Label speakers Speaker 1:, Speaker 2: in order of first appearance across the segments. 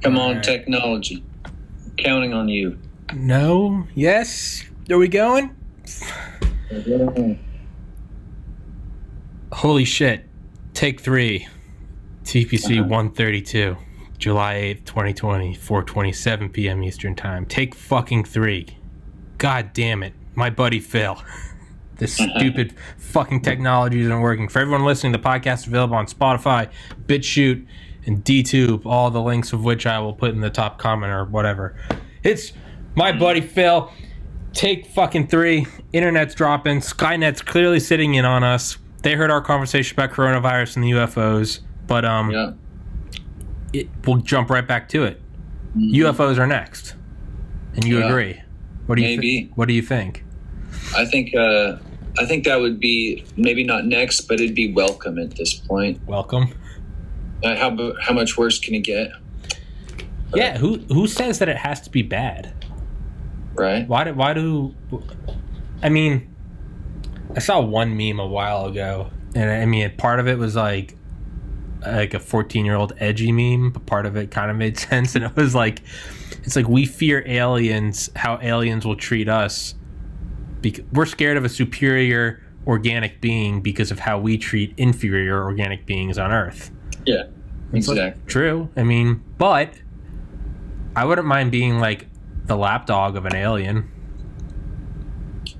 Speaker 1: Come on, technology. Counting on you.
Speaker 2: No. Yes. Are we going? Holy shit. Take 3. TPC 132. July 8th, 2020. 4:27 p.m. Eastern Time. Take fucking 3. God damn it. My buddy Phil. This stupid fucking technology isn't working. For everyone listening, the podcast is available on Spotify, BitChute, and DTube, all the links of which I will put in the top comment or whatever. It's my buddy Phil. Take fucking 3. Internet's dropping. Skynet's clearly sitting in on us. They heard our conversation about coronavirus and the UFOs, but we'll jump right back to it. UFOs are next, and you agree? What do you
Speaker 1: maybe?
Speaker 2: What do you think?
Speaker 1: I think that would be maybe not next, but it'd be welcome at this point.
Speaker 2: Welcome.
Speaker 1: How much worse can it get?
Speaker 2: Yeah. Who says that it has to be bad?
Speaker 1: Right.
Speaker 2: Why do? I mean, I saw one meme a while ago, and I mean, part of it was like a 14-year-old edgy meme, but part of it kind of made sense, and it was like, it's like we fear aliens, how aliens will treat us. We're scared of a superior organic being because of how we treat inferior organic beings on Earth.
Speaker 1: Yeah, exactly.
Speaker 2: Like, true. I mean, but I wouldn't mind being like the lapdog of an alien.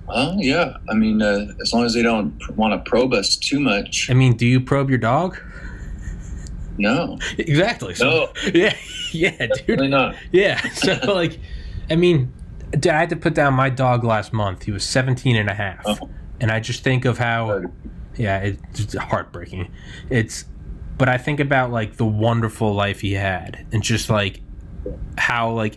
Speaker 1: Well, yeah. I mean, as long as they don't want to probe us too much.
Speaker 2: I mean, do you probe your dog?
Speaker 1: No.
Speaker 2: Exactly. So,
Speaker 1: no.
Speaker 2: Yeah, dude.
Speaker 1: Definitely not.
Speaker 2: Yeah. So, like, I mean, dude, I had to put down my dog last month. He was 17 and a half. Oh. And I just think of how, it's heartbreaking. But I think about, like, the wonderful life he had. And just, like, how, like,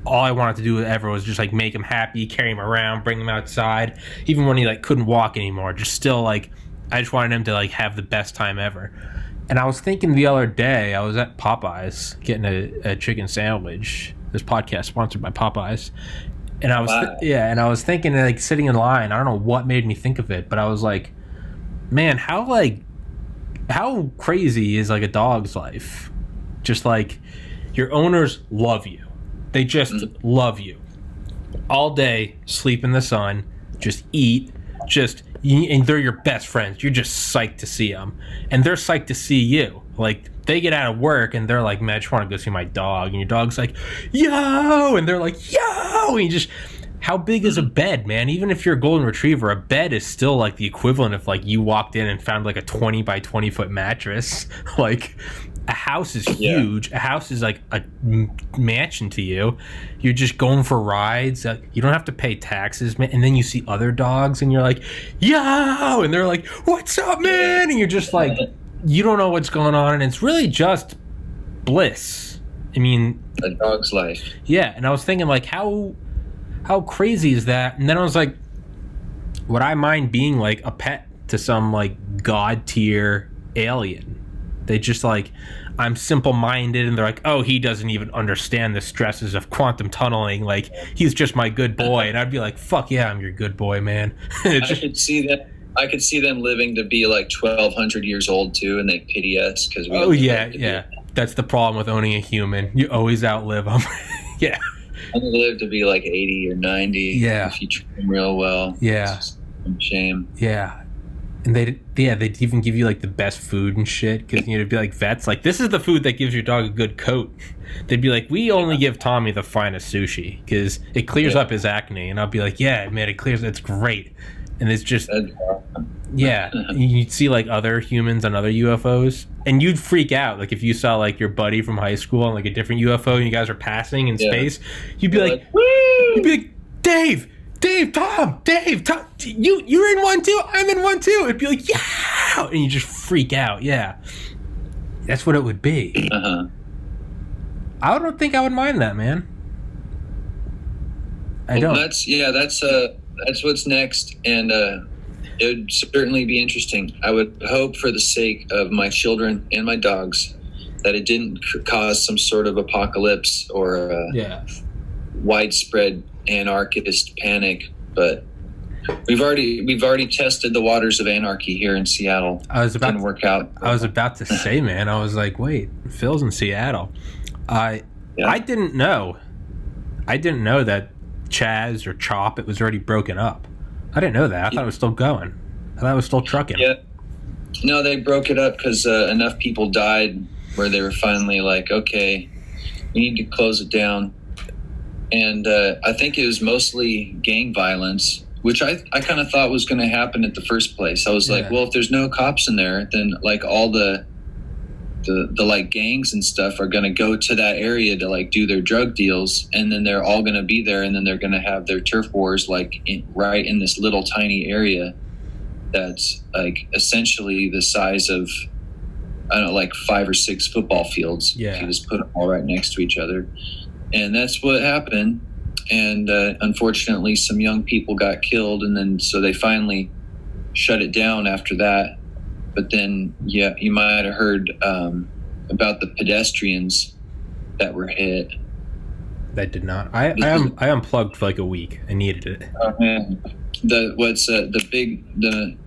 Speaker 2: all I wanted to do ever was just, like, make him happy, carry him around, bring him outside. Even when he, like, couldn't walk anymore. Just still, like, I just wanted him to, like, have the best time ever. And I was thinking the other day, I was at Popeyes getting a chicken sandwich. This podcast sponsored by Popeyes. And I was, and I was thinking, like, sitting in line, I don't know what made me think of it, but I was like, man, how crazy is, like, a dog's life? Just, like, your owners love you. They just love you. All day, sleep in the sun, just eat, and they're your best friends. You're just psyched to see them. And they're psyched to see you. Like, they get out of work and they're like, man, I just want to go see my dog. And your dog's like, yo! And they're like, yo! And you just, how big is a bed, man? Even if you're a golden retriever, a bed is still like the equivalent of like you walked in and found like a 20 by 20 foot mattress. Like, a house is huge. A house is like a mansion to you. You're just going for rides. You don't have to pay taxes, man. And then you see other dogs and you're like, yo! And they're like, what's up, man? And you're just like, you don't know what's going on. And it's really just bliss. I mean,
Speaker 1: a dog's life.
Speaker 2: Yeah. And I was thinking, like, how crazy is that? And then I was like, would I mind being like a pet to some like god tier alien? They just like, I'm simple-minded, and they're like, oh, he doesn't even understand the stresses of quantum tunneling. Like, he's just my good boy. And I'd be like, fuck yeah, I'm your good boy, man.
Speaker 1: I could see that. I could see them living to be like 1,200 years old too, and they pity us because we.
Speaker 2: Oh yeah. That's the problem with owning a human. You always outlive them. Yeah.
Speaker 1: I live to be like 80 or 90.
Speaker 2: Yeah.
Speaker 1: If you treat them real well.
Speaker 2: Yeah.
Speaker 1: It's just a shame.
Speaker 2: Yeah. And they'd even give you like the best food and shit, because it'd be like vets, like, this is the food that gives your dog a good coat. They'd be like, we only give Tommy the finest sushi because it clears up his acne. And I'll be like, yeah, man, it's great. And it's just, you'd see like other humans on other UFOs, and you'd freak out. Like if you saw like your buddy from high school on like a different UFO and you guys are passing in space, you'd be like, woo! You'd be like, Dave, Tom, you're in one too. I'm in one too. It'd be like, yeah, and you just freak out. Yeah, that's what it would be. I don't think I would mind that, man. I don't.
Speaker 1: That's what's next, and it would certainly be interesting. I would hope, for the sake of my children and my dogs, that it didn't cause some sort of apocalypse or widespread anarchist panic. But we've already tested the waters of anarchy here in Seattle. Didn't work out.
Speaker 2: I was about to say, man. I was like, wait, Phil's in Seattle. I didn't know. I didn't know that Chaz or Chop, it was already broken up. I didn't know that. I thought it was still going. I thought it was still trucking.
Speaker 1: Yeah. No, they broke it up because enough people died where they were finally like, okay, we need to close it down. And I think it was mostly gang violence, which I kind of thought was going to happen at the first place. I was like, well, if there's no cops in there, then like all the like gangs and stuff are going to go to that area to like do their drug deals, and then they're all going to be there, and then they're going to have their turf wars like right in this little tiny area that's like essentially the size of, I don't know, like 5 or 6 football fields.
Speaker 2: Yeah.
Speaker 1: If you just put them all right next to each other. And that's what happened. And unfortunately, some young people got killed, and then so they finally shut it down after that. But then, yeah, you might have heard about the pedestrians that were hit.
Speaker 2: That did not. I unplugged for like a week. I needed it.
Speaker 1: Oh man, the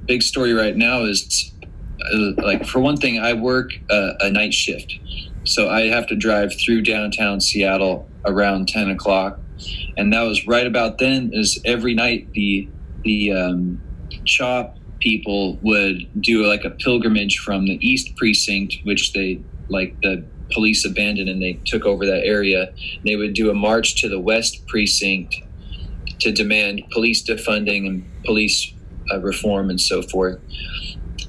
Speaker 1: big story right now is like, for one thing, I work a night shift, so I have to drive through downtown Seattle around 10 o'clock, and that was right about then. Is every night the CHOP people would do like a pilgrimage from the East Precinct, which they like the police abandoned and they took over that area. They would do a march to the West Precinct to demand police defunding and police reform and so forth.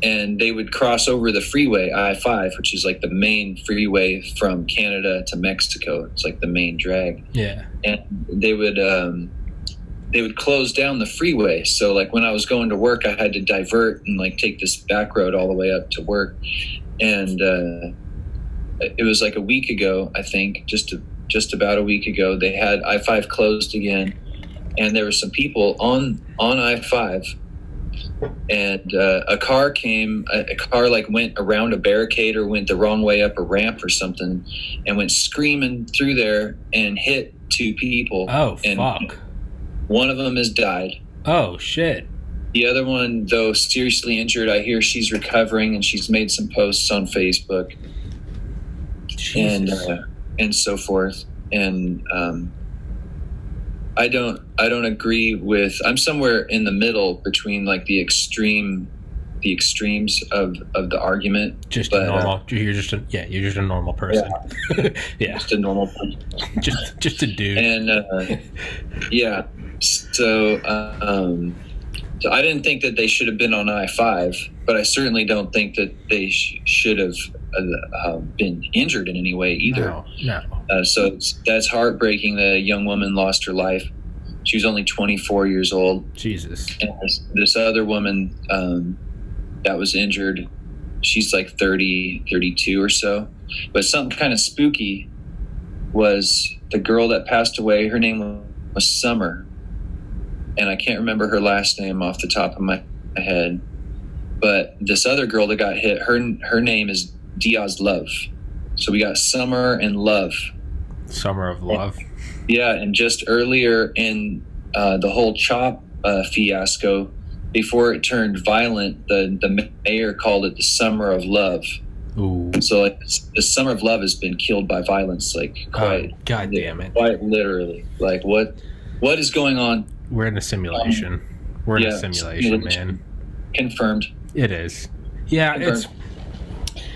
Speaker 1: And they would cross over the freeway, I-5, which is like the main freeway from Canada to Mexico. It's like the main drag.
Speaker 2: Yeah.
Speaker 1: And they would close down the freeway. So like when I was going to work, I had to divert and like take this back road all the way up to work. And it was like a week ago, I think, just about a week ago, they had I-5 closed again. And there were some people on I-5, and a car like went around a barricade or went the wrong way up a ramp or something, and went screaming through there and hit 2 people.
Speaker 2: Oh,
Speaker 1: and
Speaker 2: fuck.
Speaker 1: One of them has died.
Speaker 2: Oh, shit.
Speaker 1: The other one, though, seriously injured. I hear she's recovering, and she's made some posts on Facebook. Jesus. And so forth. And I don't agree with. I'm somewhere in the middle between like the extremes of the argument.
Speaker 2: Just a normal. You're just a normal person. Yeah.
Speaker 1: Just a normal person.
Speaker 2: just a dude.
Speaker 1: And yeah. So I didn't think that they should have been on I-5, but I certainly don't think that they should have been injured in any way either.
Speaker 2: No.
Speaker 1: So that's heartbreaking that a young woman lost her life. She was only 24 years old.
Speaker 2: Jesus.
Speaker 1: And this other woman that was injured, she's like 30, 32 or so. But something kind of spooky was the girl that passed away. Her name was Summer. And I can't remember her last name off the top of my head. But this other girl that got hit, her name is Diaz Love. So we got Summer and Love.
Speaker 2: Summer of Love.
Speaker 1: Yeah, and just earlier in the whole CHOP fiasco, before it turned violent, the mayor called it the Summer of Love.
Speaker 2: Ooh.
Speaker 1: So like, the Summer of Love has been killed by violence, like quite.
Speaker 2: God damn it!
Speaker 1: Quite literally, like what is going on?
Speaker 2: We're in a simulation. We're in a simulation, man.
Speaker 1: Confirmed.
Speaker 2: It is. Yeah,
Speaker 1: Confirmed.
Speaker 2: It's.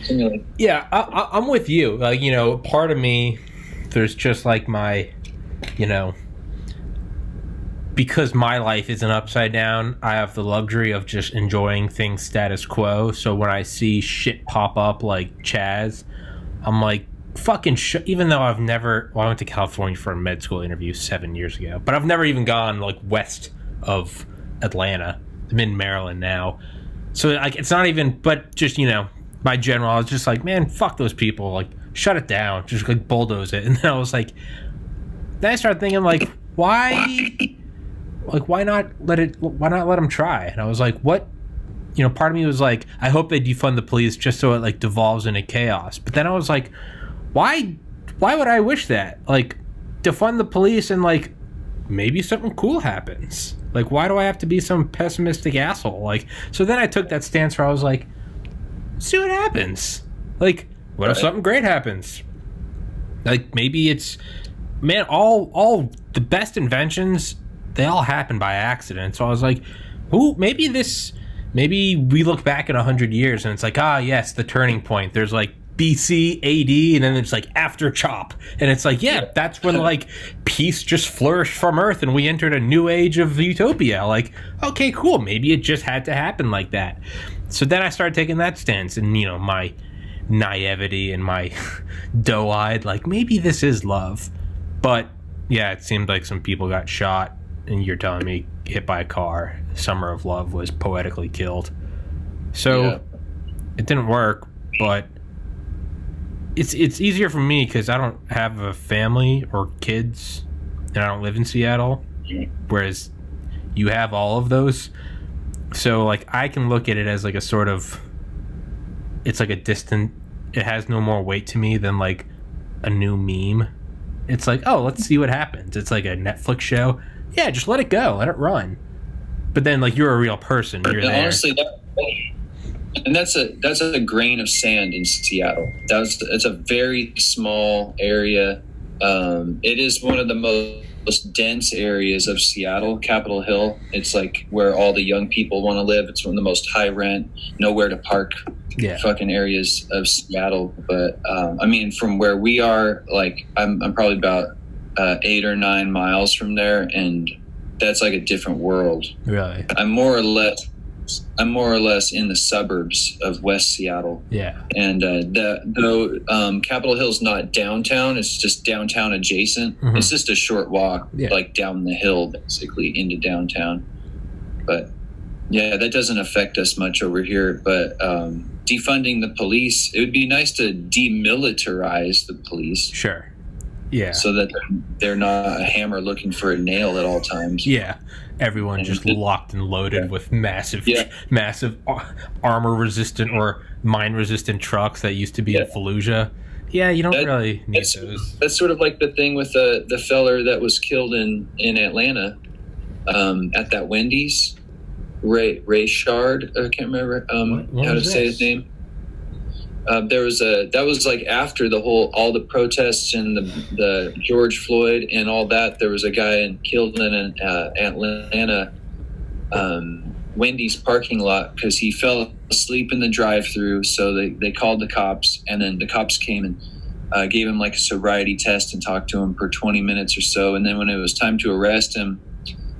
Speaker 1: Simulated.
Speaker 2: Yeah, I'm with you. Like, you know, part of me, there's just like my, you know, because my life isn't upside down, I have the luxury of just enjoying things status quo. So when I see shit pop up like Chaz, I'm like, fucking even though I went to California for a med school interview 7 years ago, but I've never even gone like west of Atlanta. I'm in Maryland now. So like, it's not even, but just, you know, my general, I was just like, man, fuck those people. Like, shut it down. Just like bulldoze it. And then I was like, then I started thinking like, why not let them try? And I was like, what? You know, part of me was like, I hope they defund the police just so it like devolves into chaos. But then I was like, why would I wish that? Like, defund the police and like maybe something cool happens. Like, why do I have to be some pessimistic asshole? Like, so then I took that stance where I was like, see what happens. Like, what if something great happens? Like, maybe it's, man, all the best inventions, they all happen by accident. So I was like, maybe we look back in 100 years and it's like, yes, the turning point. There's like BC, AD, and then it's like after Chop. And it's like, that's when like peace just flourished from Earth and we entered a new age of utopia. Like, okay, cool. Maybe it just had to happen like that. So then I started taking that stance, and, my naivety and my doe-eyed, like, maybe this is love. But yeah, it seemed like some people got shot, and you're telling me hit by a car. Summer of Love was poetically killed. So it didn't work, but it's easier for me because I don't have a family or kids, and I don't live in Seattle, whereas you have all of those. So like I can look at it as like a sort of, it's like a distant, it has no more weight to me than like a new meme. It's like, oh, let's see what happens. It's like a Netflix show. Yeah, just let it go, let it run. But then like you're a real person. You're there.
Speaker 1: Honestly, that's a grain of sand in Seattle. It's a very small area. It is one of the most dense areas of Seattle, Capitol Hill. It's like where all the young people want to live. It's one of the most high rent, nowhere to park fucking areas of Seattle. But I mean, from where we are, like I'm probably about 8 or 9 miles from there, and that's like a different world. Really? I'm more or less in the suburbs of West Seattle. Yeah. And Capitol Hill's not downtown, it's just downtown adjacent. Mm-hmm. It's just a short walk, like down the hill, basically, into downtown. But yeah, that doesn't affect us much over here. But defunding the police, it would be nice to demilitarize the police. Sure. Yeah. So that they're not a hammer looking for a nail at all times. Yeah. Everyone just locked and loaded with massive armor-resistant or mine-resistant trucks that used to be in Fallujah. Yeah, you don't really need those. That's sort of like the thing with the feller that was killed in Atlanta at that Wendy's. Ray Shard. I can't remember how to say his name. That was like after all the protests and the George Floyd and all that. There was a guy killed in an Atlanta Wendy's parking lot because he fell asleep in the drive-through. So they called the cops, and then the cops came and gave him like a sobriety test and talked to him for 20 minutes or so. And then when it was time to arrest him,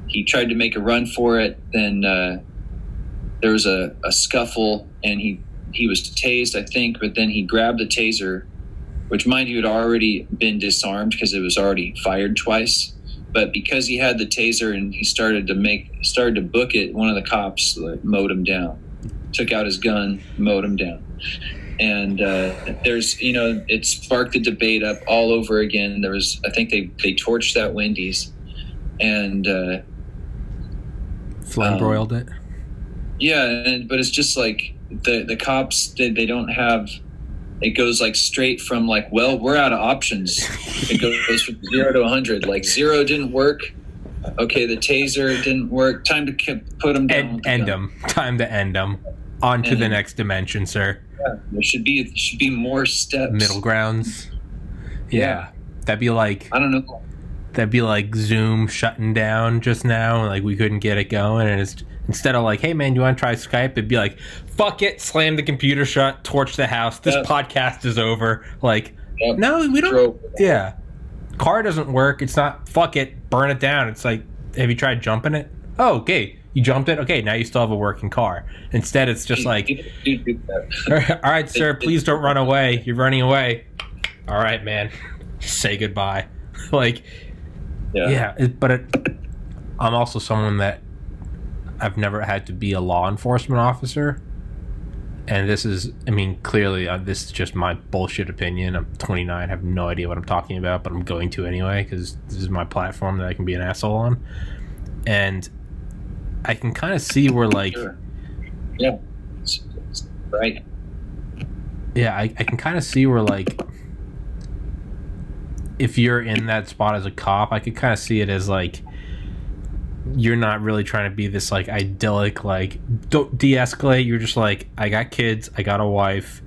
Speaker 1: he tried to make a run for it. Then there was a scuffle, and he was tased, I think, but then he grabbed the taser, which, mind you, had already been disarmed because it was already fired twice. But because he had the taser and he started to book it, one of the cops mowed him down, took out his gun, mowed him down. And it sparked the debate up all over again. I think they torched that Wendy's and
Speaker 2: flame broiled it.
Speaker 1: Yeah, but it's just like the cops, they don't have, it goes like straight from like, well, we're out of options. It goes from 0 to 100. Like 0 didn't work. Okay, the taser didn't work. Time to put them down. End them.
Speaker 2: Time to end them. On to the next dimension, sir.
Speaker 1: Yeah, there should be more steps.
Speaker 2: Middle grounds. Yeah. That'd be like,
Speaker 1: I don't know.
Speaker 2: That'd be like Zoom shutting down just now. Like we couldn't get it going, and it's instead of like, hey man, you want to try Skype? It'd be like, fuck it, slam the computer shut, torch the house. This podcast is over. Like, no, we don't. Yeah, car doesn't work. It's not. Fuck it, burn it down. It's like, have you tried jumping it? Oh, okay, you jumped it. Okay, now you still have a working car. Instead, it's just like, all right, sir, please don't run away. You're running away. All right, man, say goodbye. Like. I'm also someone that I've never had to be a law enforcement officer, and this is, I mean, clearly this is just my bullshit opinion. I'm 29, have no idea what I'm talking about, but I'm going to anyway because this is my platform that I can be an asshole on, and I can kind of see where like,
Speaker 1: right,
Speaker 2: I can kind of see where like, if you're in that spot as a cop, I could kind of see it as like you're not really trying to be this like idyllic, like don't de-escalate. You're just like, I got kids, I got a wife,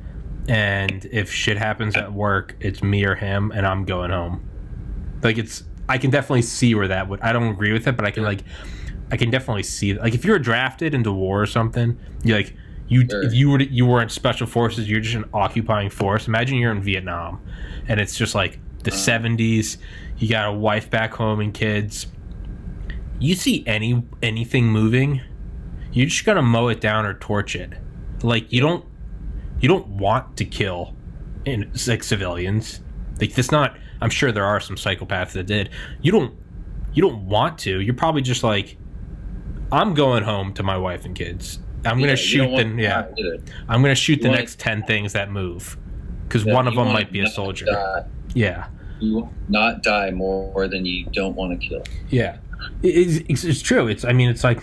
Speaker 2: and if shit happens at work, it's me or him, and I'm going home. Like, I can definitely see where that would. I don't agree with it, but I can definitely see. Like, if you were drafted into war or something, if you were in special forces, you're just an occupying force. Imagine you're in Vietnam, and it's just like the 70s. You got a wife back home and kids. You see anything moving, you're just gonna mow it down or torch it. Like, you don't want to kill civilians. Like, that's not. I'm sure there are some psychopaths that did. You don't want to. You're probably just like, I'm going home to my wife and kids. I'm gonna shoot them. Yeah, I'm gonna shoot the next 10 things that move, because one of them might be a soldier. Yeah,
Speaker 1: you will not die more than you don't want to kill.
Speaker 2: Yeah, it's true. It's like,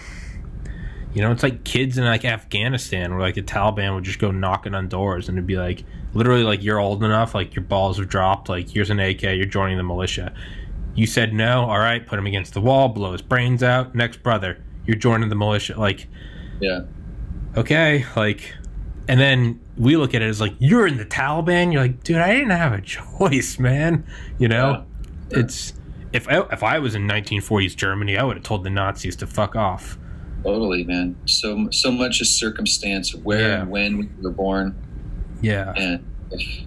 Speaker 2: it's like kids in like Afghanistan, where like the Taliban would just go knocking on doors, and it'd be like, literally, like, you're old enough, like your balls have dropped, like, here's an AK, you're joining the militia. You said no, all right, put him against the wall, blow his brains out. Next brother, you're joining the militia. Like, yeah, okay, like, and then we look at it as like, you're in the Taliban. You're like, dude, I didn't have a choice, man. Yeah. It's if I was in 1940s Germany, I would have told the Nazis to fuck off.
Speaker 1: Totally, man. So much is circumstance, where and when we were born.
Speaker 2: Yeah.
Speaker 1: And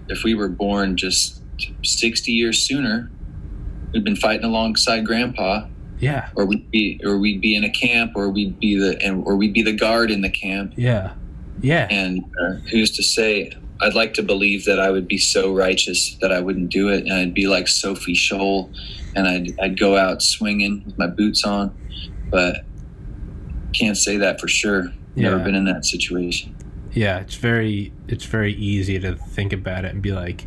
Speaker 1: if we were born just 60 years sooner, we'd been fighting alongside Grandpa.
Speaker 2: Yeah.
Speaker 1: Or we'd be in a camp, or we'd be the guard in the camp.
Speaker 2: Yeah. Yeah.
Speaker 1: And who's to say? I'd like to believe that I would be so righteous that I wouldn't do it, and I'd be like Sophie Scholl, and I'd go out swinging with my boots on, but can't say that for sure. Never been in that situation.
Speaker 2: Yeah, it's very easy to think about it and be like,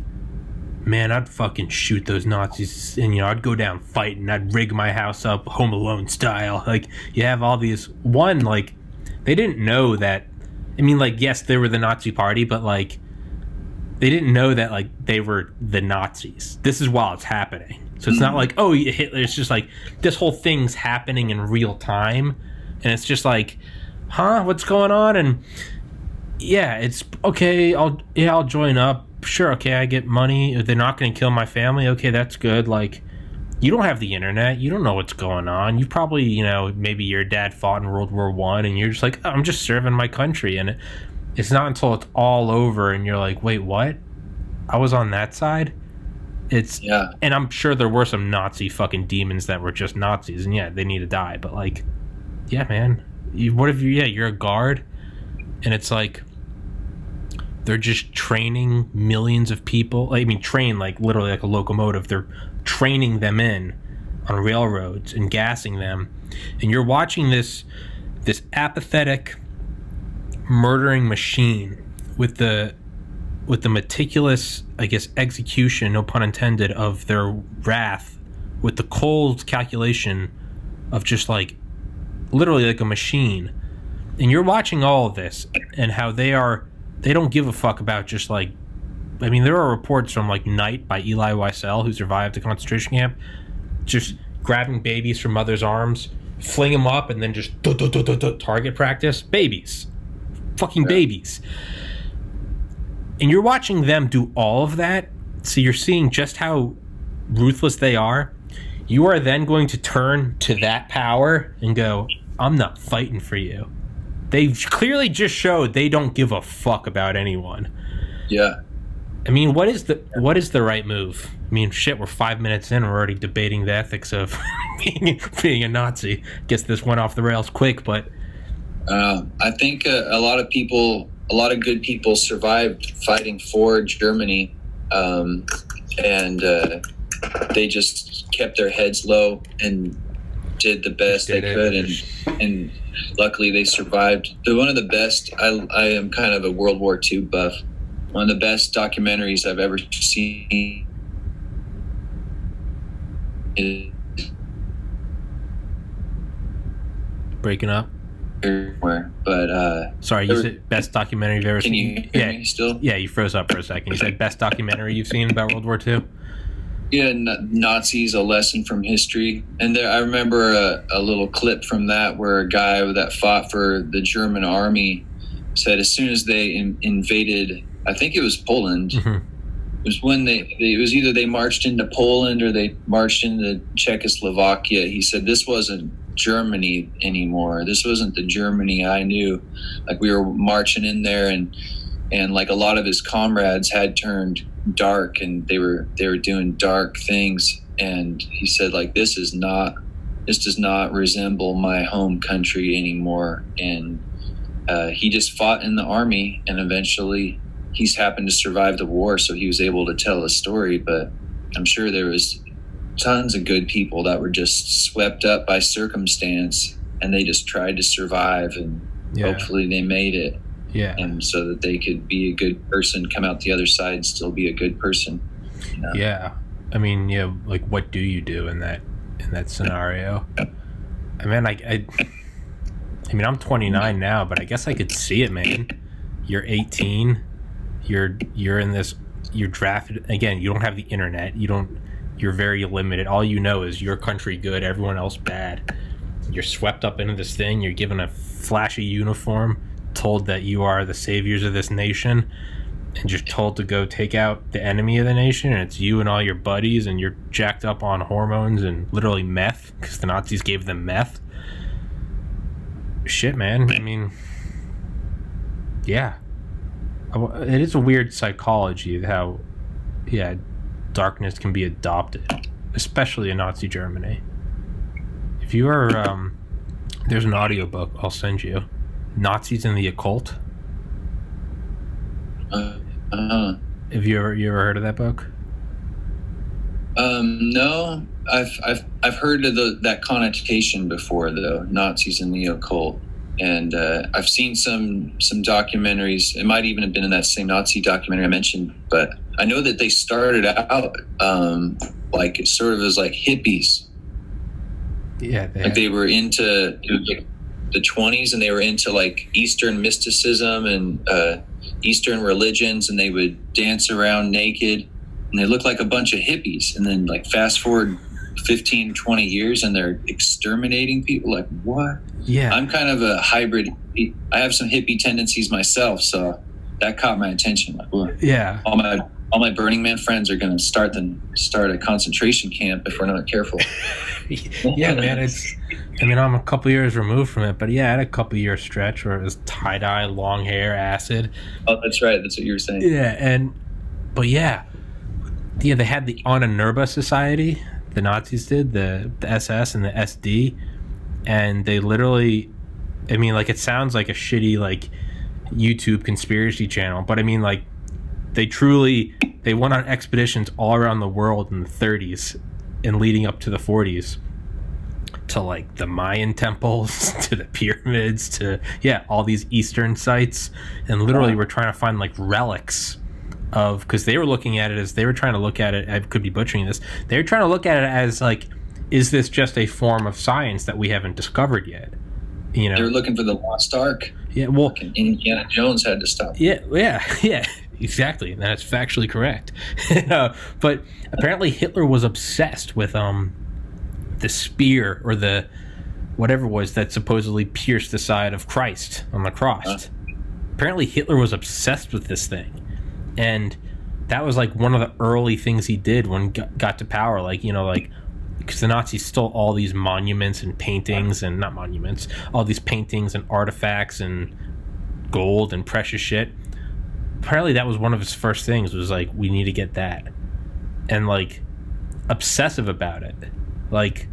Speaker 2: man, I'd fucking shoot those Nazis, and I'd go down fighting. I'd rig my house up Home Alone style. Like, you have all these like, they didn't know that. I mean, like, yes, they were the Nazi party, but like, they didn't know that like they were the Nazis. This is while it's happening, so it's not like, oh, Hitler. It's just like this whole thing's happening in real time, and it's just like, huh, what's going on? And yeah, it's okay. I'll join up. Sure, okay, I get money. They're not going to kill my family. Okay, that's good. Like, you don't have the internet. You don't know what's going on. You probably, maybe your dad fought in World War I, and you're just like, oh, I'm just serving my country. And it's not until it's all over and you're like, wait, what? I was on that side? And I'm sure there were some Nazi fucking demons that were just Nazis, and yeah, they need to die. But like, yeah, man, you're a guard, and it's like, they're just training millions of people. Train like literally like a locomotive. They're training them in on railroads and gassing them. And you're watching this apathetic murdering machine with the meticulous, I guess, execution, no pun intended, of their wrath, with the cold calculation of just like literally like a machine. And you're watching all of this and how they don't give a fuck about just like, there are reports from like Night by Elie Wiesel, who survived a concentration camp, just grabbing babies from mothers' arms, fling them up, and then just target practice. Babies. Fucking babies. And you're watching them do all of that, so you're seeing just how ruthless they are. You are then going to turn to that power and go, I'm not fighting for you. They've clearly just showed they don't give a fuck about anyone. Yeah. What is the right move? Shit, we're 5 minutes in, we're already debating the ethics of being a Nazi. Guess this went off the rails quick, but
Speaker 1: I think a lot of good people survived fighting for Germany, and they just kept their heads low and did the best they could, and luckily they survived. They're one of the best. I am kind of a World War II buff. One of the best documentaries I've ever seen is
Speaker 2: breaking up.
Speaker 1: But
Speaker 2: sorry, you said best documentary you've ever seen.
Speaker 1: Can you hear me still?
Speaker 2: Yeah, you froze up for a second. You said best documentary you've seen about World War II.
Speaker 1: Yeah, Nazis: A Lesson from History. And I remember a little clip from that where a guy that fought for the German army said as soon as they invaded I think it was Poland.
Speaker 2: Mm-hmm.
Speaker 1: It was when it was either they marched into Poland or they marched into Czechoslovakia. He said this wasn't Germany anymore. This wasn't the Germany I knew. Like we were marching in there, and like a lot of his comrades had turned dark, and they were doing dark things. And he said, like, this does not resemble my home country anymore. And he just fought in the army, and eventually he's happened to survive the war, so he was able to tell a story. But I'm sure there was tons of good people that were just swept up by circumstance, and they just tried to survive, and hopefully they made it.
Speaker 2: Yeah.
Speaker 1: And so that they could be a good person, come out the other side, and still be a good person. You know?
Speaker 2: Yeah. I mean, yeah, like what do you do in that scenario? I mean, I mean, I'm 29 now, but I guess I could see it, man. You're 18. You're in this. You're drafted again. You don't have the internet. You're very limited. All you know is your country good, everyone else bad. You're swept up into this thing. You're given a flashy uniform, told that you are the saviors of this nation, and just told to go take out the enemy of the nation. And it's you and all your buddies, and you're jacked up on hormones and literally meth because the Nazis gave them meth. Shit, man. I mean, yeah. It is a weird psychology of how, darkness can be adopted, especially in Nazi Germany. If you are, there's an audiobook I'll send you, Nazis and the Occult. Have you ever heard of that book?
Speaker 1: No, I've heard of that connotation before, though, Nazis and the occult. And I've seen some documentaries. It might even have been in that same Nazi documentary I mentioned. But I know that they started out like it sort of as like hippies.
Speaker 2: Yeah,
Speaker 1: they were into like the 20s, and they were into like Eastern mysticism and Eastern religions, and they would dance around naked, and they looked like a bunch of hippies. And then like fast forward 15, 20 years, and they're exterminating people. Like, what?
Speaker 2: Yeah.
Speaker 1: I'm kind of a hybrid. I have some hippie tendencies myself, so that caught my attention. Like, well,
Speaker 2: yeah.
Speaker 1: All my Burning Man friends are going to start a concentration camp if we're not careful.
Speaker 2: Yeah, man. I'm a couple years removed from it, but yeah, I had a couple year stretch where it was tie-dye, long hair, acid.
Speaker 1: Oh, that's right. That's what you were saying.
Speaker 2: Yeah, but they had the Anna Nerba Society. The Nazis did, the SS and the SD, and they literally, I mean, like, it sounds like a shitty like YouTube conspiracy channel, but I mean, like, they went on expeditions all around the world in the 30s and leading up to the 40s to like the Mayan temples, to the pyramids, to all these Eastern sites, and literally we're trying to find like relics of, because they were looking at it as, they were trying to look at it, I could be butchering this, they were trying to look at it as like, is this just a form of science that we haven't discovered yet? You know,
Speaker 1: they were looking for the lost ark.
Speaker 2: Yeah, well,
Speaker 1: Indiana Jones had to stop.
Speaker 2: Yeah, exactly. That's factually correct. But apparently Hitler was obsessed with the spear, or the whatever it was that supposedly pierced the side of Christ on the cross. Apparently Hitler was obsessed with this thing, and that was like one of the early things he did when he got to power. Like, you know, like, because the Nazis stole all these monuments and paintings, and not monuments, all these paintings and artifacts and gold and precious shit. Apparently that was one of his first things, was like, we need to get that, and like obsessive about it. Like,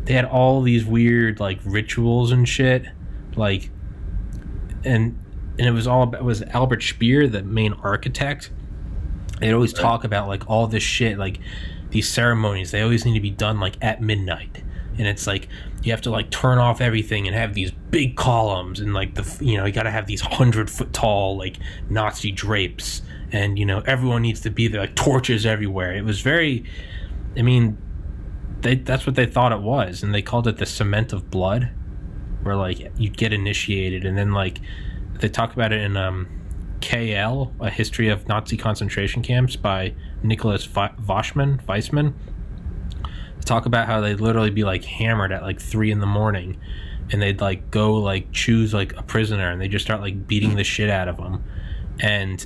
Speaker 2: they had all these weird like rituals and shit, like, and it was all about, was Albert Speer, the main architect. They'd always talk about like all this shit, like these ceremonies, they always need to be done like at midnight, and it's like you have to like turn off everything and have these big columns, and like you gotta have these 100-foot tall like Nazi drapes, and everyone needs to be there, like torches everywhere. It was very, I mean, that's what they thought it was, and they called it the cement of blood, where like you'd get initiated, and then like they talk about it in KL, A History of Nazi Concentration Camps by Nicholas Weissman. They talk about how they'd literally be like hammered at like 3 a.m, and they'd like go like choose like a prisoner, and they just start like beating the shit out of them, and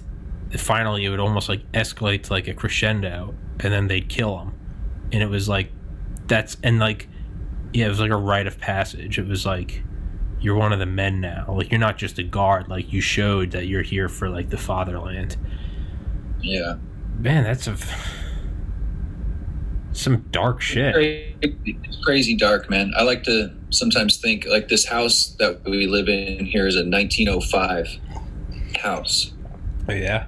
Speaker 2: finally it would almost like escalate to like a crescendo, and then they'd kill him, and it was like it was like a rite of passage. It was like, you're one of the men now. Like, you're not just a guard. Like, you showed that you're here for like the fatherland.
Speaker 1: Yeah,
Speaker 2: man, that's some dark shit.
Speaker 1: It's crazy dark, man. I like to sometimes think like this house that we live in here is a 1905 house.
Speaker 2: Oh, yeah.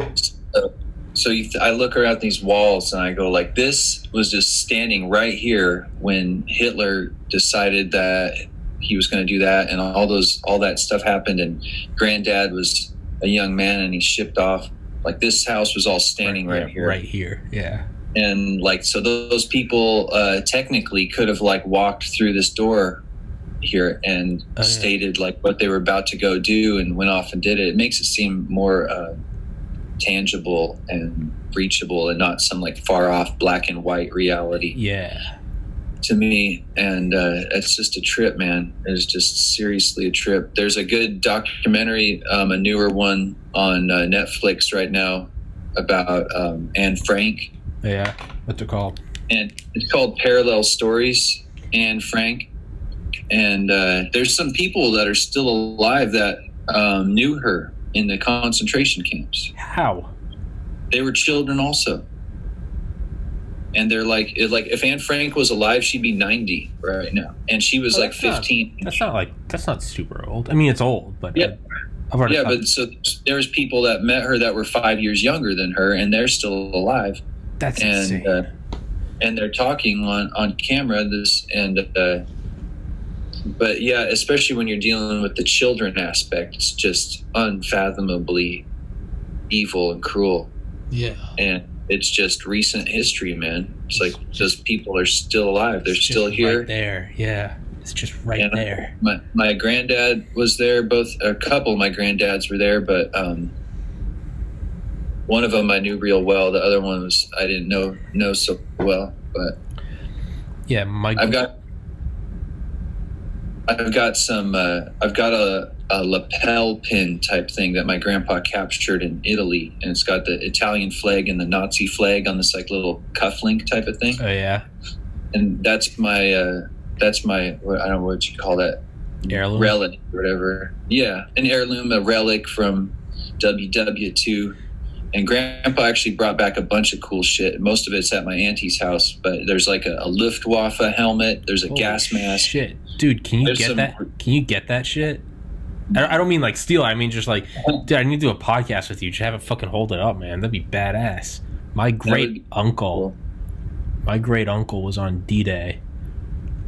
Speaker 1: So I look around these walls and I go like, this was just standing right here when Hitler decided that he was going to do that, and all that stuff happened, and Granddad was a young man and he shipped off. Like, this house was all standing right here.
Speaker 2: Right here, yeah.
Speaker 1: And like, so those people technically could have like walked through this door here and stated like what they were about to go do and went off and did it. It makes it seem more tangible and reachable and not some like far off black and white reality.
Speaker 2: Yeah.
Speaker 1: To me, and it's just a trip, man. It's just seriously a trip. There's a good documentary, a newer one on Netflix right now about Anne Frank.
Speaker 2: Yeah, what's it called?
Speaker 1: And it's called Parallel Stories, Anne Frank. And there's some people that are still alive that knew her in the concentration camps.
Speaker 2: How?
Speaker 1: They were children also. And they're like if Anne Frank was alive, she'd be 90 right now, and she was like 15.
Speaker 2: That's not super old. I mean, it's old, but
Speaker 1: yeah, but so there's people that met her that were 5 years younger than her, and they're still alive.
Speaker 2: That's insane.
Speaker 1: And they're talking on camera. But yeah, especially when you're dealing with the children aspect, it's just unfathomably evil and cruel.
Speaker 2: Yeah,
Speaker 1: and it's just recent history, man. It's like those people are still alive. They're still here.
Speaker 2: Right there, yeah. It's just right there.
Speaker 1: My granddad was there. A couple of my granddads were there, but one of them I knew real well. The other one I didn't know so well. But
Speaker 2: yeah,
Speaker 1: I've got a lapel pin type thing that my grandpa captured in Italy, and it's got the Italian flag and the Nazi flag on this like little cufflink type of thing.
Speaker 2: Oh yeah. And
Speaker 1: that's my I don't know what you call that,
Speaker 2: heirloom,
Speaker 1: relic or whatever. Yeah, an heirloom, a relic from WW2. And Grandpa actually brought back a bunch of cool shit. Most of it's at my auntie's house, but there's like a Luftwaffe helmet. There's a gas mask.
Speaker 2: Shit, dude, can you get that? Can you get that shit? I don't mean like steal. I mean just like, dude, I need to do a podcast with you. Just have it fucking hold it up, man. That'd be badass. My great uncle was on D-Day,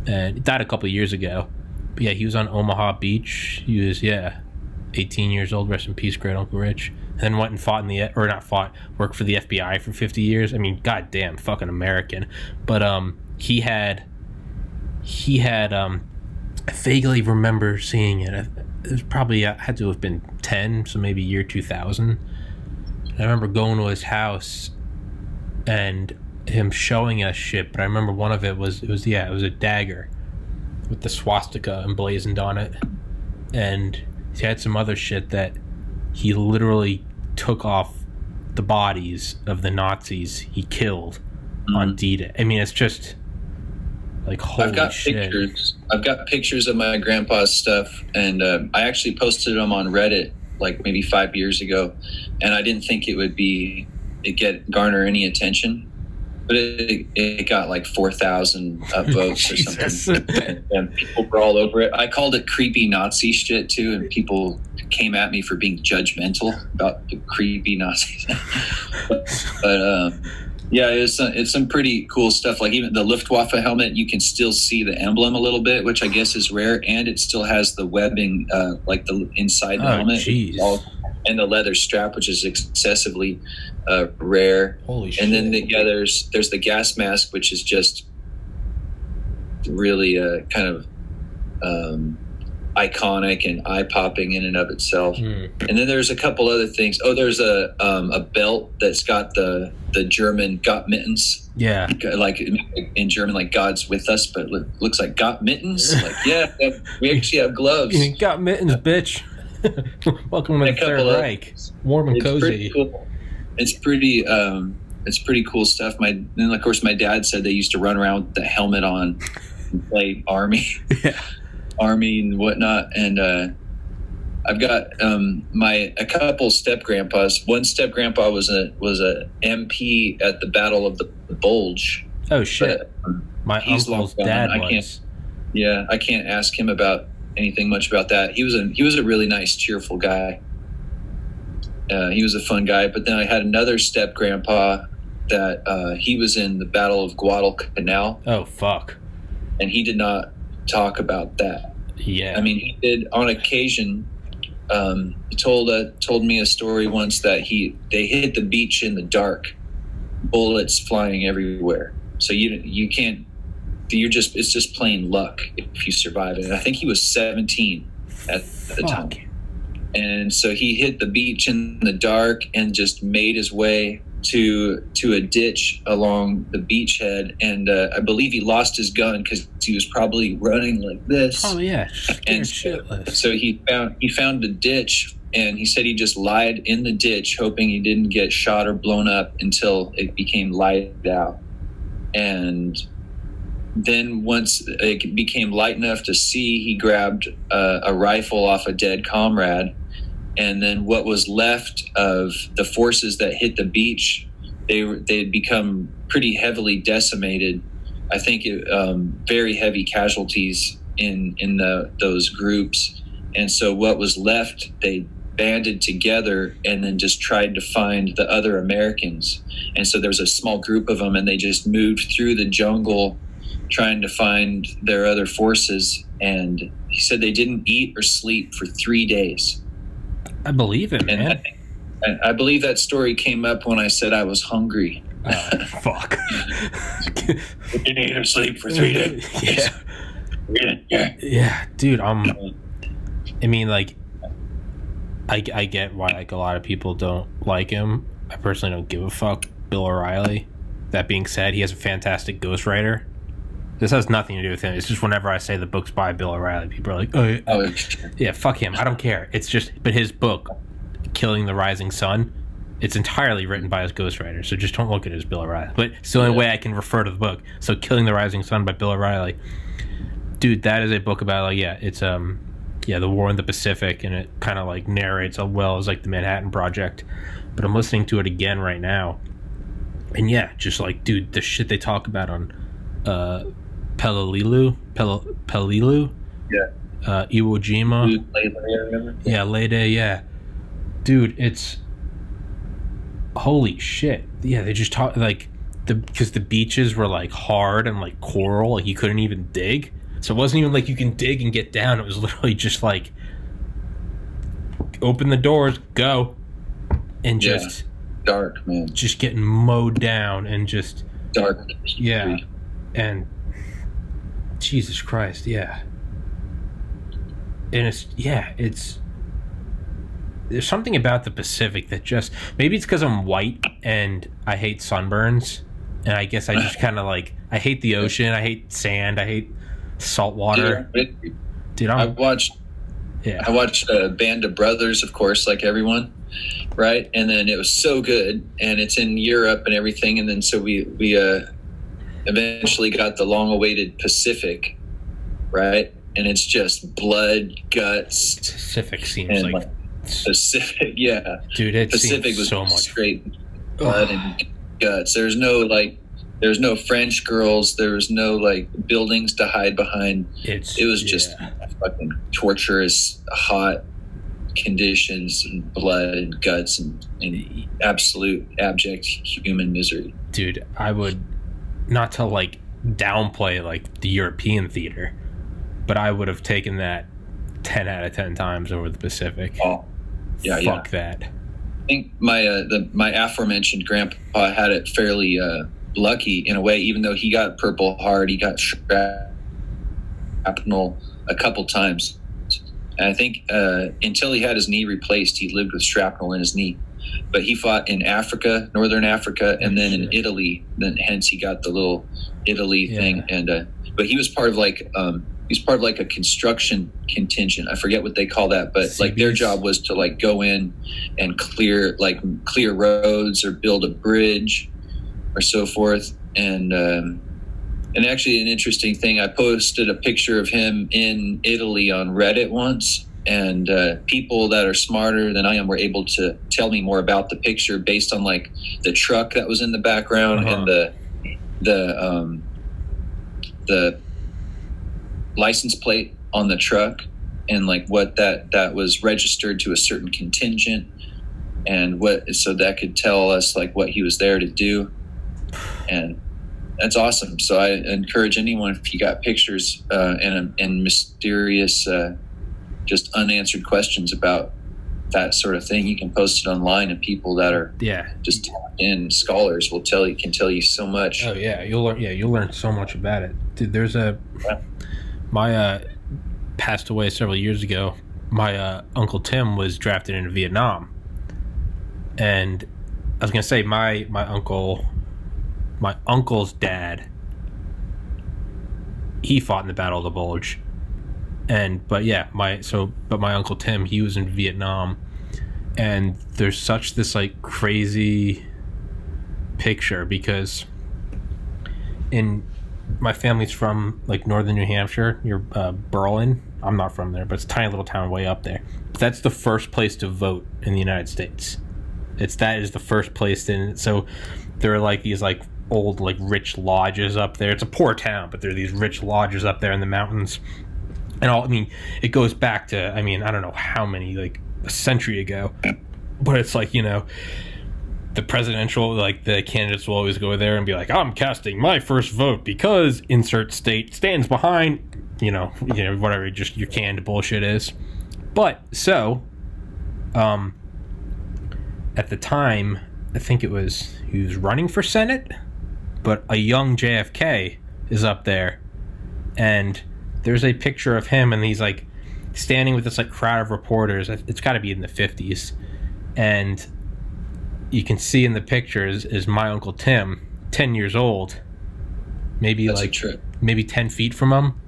Speaker 2: and he died a couple of years ago. But yeah, he was on Omaha Beach. He was 18 years old. Rest in peace, great Uncle Rich. And then went and worked for the FBI for 50 years. I mean, goddamn, fucking American. But he had I vaguely remember seeing it. It was probably had to have been 10, so maybe year 2000. I remember going to his house and him showing us shit. But I remember one of it was a dagger with the swastika emblazoned on it, and he had some other shit that he literally took off the bodies of the Nazis he killed on D-Day. I mean, it's just like, holy shit.
Speaker 1: I've got pictures of my grandpa's stuff, and I actually posted them on Reddit like maybe 5 years ago, and I didn't think it would garner any attention, but it got like 4,000 votes or something, and people were all over it. I called it creepy Nazi shit too, and people came at me for being judgmental about the creepy Nazis. but yeah, it's some pretty cool stuff. Like even the Luftwaffe helmet, you can still see the emblem a little bit, which I guess is rare, and it still has the webbing, like the inside the helmet, and the leather strap, which is excessively rare.
Speaker 2: Holy shit!
Speaker 1: And then there's the gas mask, which is just really kind of iconic and eye-popping in and of itself. And then there's a couple other things. Oh, there's a belt that's got the German "Got mittens."
Speaker 2: Yeah,
Speaker 1: like in German, like "God's with us," but looks like "Got mittens." Like, yeah, we actually have gloves.
Speaker 2: Got mittens, bitch. Welcome to the Third Reich. Warm and cozy.
Speaker 1: Cool. it's pretty cool stuff. Then of course my dad said they used to run around with the helmet on and play army,
Speaker 2: Yeah.
Speaker 1: army and whatnot. And I've got a couple step grandpas. One step grandpa was a MP at the Battle of the Bulge.
Speaker 2: Oh shit!
Speaker 1: But,
Speaker 2: My uncle's dad was.
Speaker 1: I can't ask him about anything much about that. He was a really nice, cheerful guy. He was a fun guy. But then I had another step grandpa that he was in the Battle of Guadalcanal.
Speaker 2: Oh fuck!
Speaker 1: And he did not talk about that.
Speaker 2: Yeah.
Speaker 1: I mean, he did on occasion. He told me a story once that they hit the beach in the dark, bullets flying everywhere. So you can't. It's just plain luck if you survive it. And I think he was 17 at the time, and so he hit the beach in the dark and just made his way to a ditch along the beachhead. And I believe he lost his gun because he was probably running like this.
Speaker 2: Oh yeah,
Speaker 1: and so he found a ditch, and he said he just lied in the ditch, hoping he didn't get shot or blown up until it became light out. And then once it became light enough to see, he grabbed a rifle off a dead comrade. And then what was left of the forces that hit the beach, they had become pretty heavily decimated. I think very heavy casualties in those groups. And so what was left, they banded together and then just tried to find the other Americans. And so there was a small group of them, and they just moved through the jungle trying to find their other forces. And he said they didn't eat or sleep for 3 days.
Speaker 2: I believe it, man.
Speaker 1: And I believe that story came up when I said I was hungry.
Speaker 2: Oh, fuck.
Speaker 1: We didn't eat or sleep for 3 days.
Speaker 2: Yeah, dude. I mean, like, I get why like a lot of people don't like him. I personally don't give a fuck. Bill O'Reilly. That being said, he has a fantastic ghostwriter. This has nothing to do with him. It's just whenever I say the book's by Bill O'Reilly, people are like, oh yeah, fuck him. I don't care. It's just, but his book, Killing the Rising Sun, it's entirely written by his ghostwriter. So just don't look at it as Bill O'Reilly. But it's the only way I can refer to the book. So Killing the Rising Sun by Bill O'Reilly. Dude, that is a book about, like, it's the war in the Pacific, and it kind of like narrates as well as like the Manhattan Project. But I'm listening to it again right now. And yeah, just like, dude, the shit they talk about on Peleliu, Iwo Jima, Leyte, yeah, dude, it's holy shit. Yeah, they just talk like because the beaches were like hard and like coral, like you couldn't even dig. So it wasn't even like you can dig and get down. It was literally just like open the doors, go, and just
Speaker 1: dark, man,
Speaker 2: just getting mowed down and just
Speaker 1: dark.
Speaker 2: Yeah. And Jesus Christ, yeah. And it's there's something about the Pacific that just, maybe it's because I'm white and I hate sunburns, and I guess I just kind of like, I hate the ocean, I hate sand, I hate salt water. Dude,
Speaker 1: I watched Band of Brothers, of course, like everyone, right? And then it was so good, and it's in Europe and everything, and then so we eventually got the long-awaited Pacific, right? And it's just blood, guts.
Speaker 2: Pacific seems like
Speaker 1: Pacific, yeah.
Speaker 2: Dude, it
Speaker 1: Pacific
Speaker 2: seems
Speaker 1: was
Speaker 2: so much
Speaker 1: straight blood and guts. There's no French girls. There was no like buildings to hide behind. It was just fucking torturous, hot conditions and blood and guts and absolute abject human misery.
Speaker 2: Dude, I would, not to like downplay like the European theater, but I would have taken that 10 out of 10 times over the Pacific.
Speaker 1: Oh, yeah,
Speaker 2: Fuck that.
Speaker 1: I think my aforementioned grandpa had it fairly lucky in a way, even though he got Purple Heart, he got shrapnel a couple times. And I think until he had his knee replaced, he lived with shrapnel in his knee. But he fought in Africa, Northern Africa, and then in Italy. Then hence he got the little Italy thing. And but he was part of like he's part of like a construction contingent. I forget what they call that, but
Speaker 2: CBs.
Speaker 1: like their job was to like go in and clear roads or build a bridge or so forth. And actually an interesting thing, I posted a picture of him in Italy on Reddit once, and people that are smarter than I am were able to tell me more about the picture based on like the truck that was in the background and the license plate on the truck, and like what that was registered to a certain contingent, and so that could tell us like what he was there to do. And that's awesome. So I encourage anyone, if you got pictures and mysterious just unanswered questions about that sort of thing, you can post it online, and people that are just in scholars can tell you so much.
Speaker 2: Oh yeah, you'll learn so much about it, dude. There's my passed away several years ago. My Uncle Tim was drafted into Vietnam, and I was gonna say my uncle's dad, he fought in the Battle of the Bulge. But my Uncle Tim, he was in Vietnam, and there's such this like crazy picture because my family's from like northern New Hampshire, near Berlin. I'm not from there, but it's a tiny little town way up there. But that's the first place to vote in the United States. That is the first place so there are like these like old like rich lodges up there. It's a poor town, but there are these rich lodges up there in the mountains. And it goes back to, I don't know how many, like a century ago, but it's like, the presidential, like the candidates will always go there and be like, I'm casting my first vote because insert state stands behind, whatever just your canned bullshit is. But so, at the time, I think he was running for Senate, but a young JFK is up there, and there's a picture of him, and he's like standing with this like crowd of reporters. It's got to be in the 50s, and you can see in the pictures is my Uncle Tim, 10 years old, maybe maybe 10 feet from him.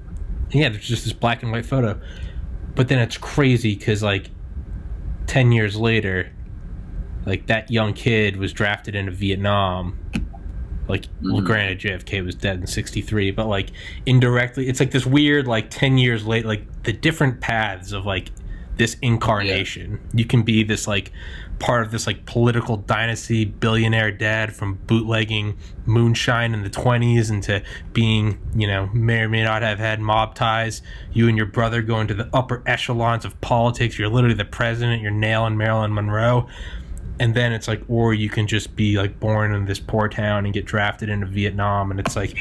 Speaker 2: Yeah, there's just this black and white photo. But then it's crazy because like 10 years later, like that young kid was drafted into Vietnam. Like, well, granted, JFK was dead in 1963, but like indirectly, it's like this weird, like 10 years later, like the different paths of like this incarnation. Yeah. You can be this like part of this like political dynasty, billionaire dad from bootlegging moonshine in the 1920s into being, may or may not have had mob ties. You and your brother go into the upper echelons of politics. You're literally the president. You're nailing Marilyn Monroe. And then it's like, or you can just be like born in this poor town and get drafted into Vietnam, and it's like,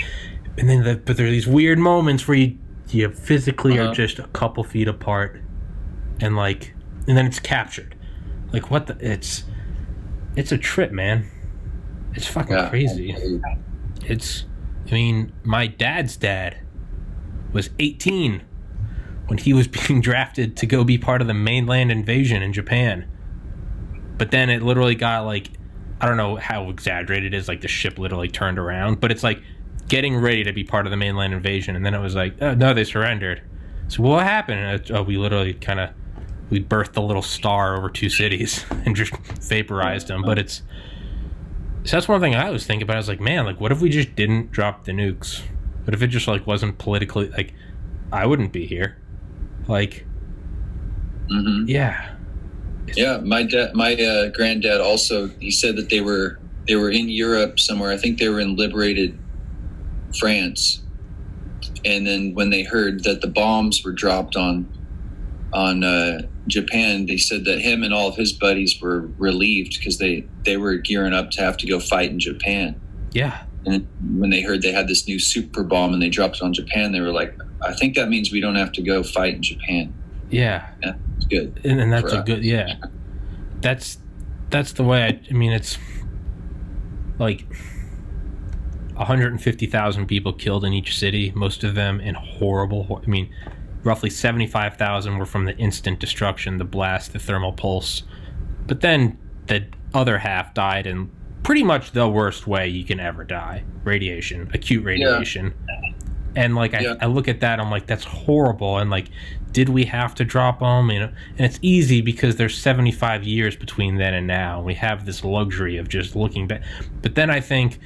Speaker 2: and then but there are these weird moments where you physically are just a couple feet apart, and then it's captured. Like it's a trip, man. It's fucking crazy. My dad's dad was 18 when he was being drafted to go be part of the mainland invasion in Japan. But then it literally got like, I don't know how exaggerated it is, like the ship literally turned around, but it's like getting ready to be part of the mainland invasion. And then it was like, oh, no, they surrendered. So what happened? And we literally we birthed a little star over two cities and just vaporized them. But so that's one thing I always think about. I was like, man, like what if we just didn't drop the nukes? What if it just like wasn't politically, like I wouldn't be here. Like, yeah.
Speaker 1: Yeah, my granddad also, he said that they were in Europe somewhere. I think they were in liberated France. And then when they heard that the bombs were dropped on Japan, they said that him and all of his buddies were relieved because they were gearing up to have to go fight in Japan.
Speaker 2: Yeah.
Speaker 1: And when they heard they had this new super bomb and they dropped it on Japan, they were like, I think that means we don't have to go fight in Japan.
Speaker 2: Yeah.
Speaker 1: It's good.
Speaker 2: And that's a good, yeah. That's the way it's like 150,000 people killed in each city, most of them in horrible, roughly 75,000 were from the instant destruction, the blast, the thermal pulse. But then the other half died in pretty much the worst way you can ever die. Radiation, acute radiation. And like I look at that, I'm like, that's horrible. And like, did we have to drop them? You know, and it's easy because there's 75 years between then and now. We have this luxury of just looking back. But then I think,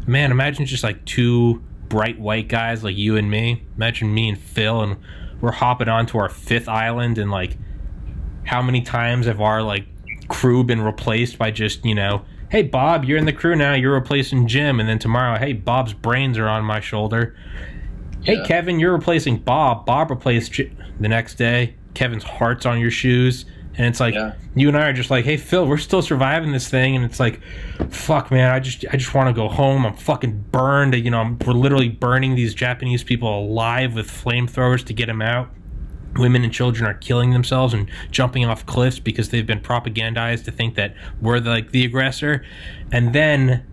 Speaker 2: man, imagine just like two bright white guys like you and me. Imagine me and Phil, and we're hopping onto our 5th island, and like, how many times have our like crew been replaced by just, you know, hey Bob, you're in the crew now, you're replacing Jim, and then tomorrow, hey, Bob's brains are on my shoulder. Hey, Kevin, you're replacing Bob. Bob replaced the next day. Kevin's heart's on your shoes. And it's like, you and I are just like, hey, Phil, we're still surviving this thing. And it's like, fuck, man, I just want to go home. I'm fucking burned. You know, we're literally burning these Japanese people alive with flamethrowers to get them out. Women and children are killing themselves and jumping off cliffs because they've been propagandized to think that we're the aggressor. And then...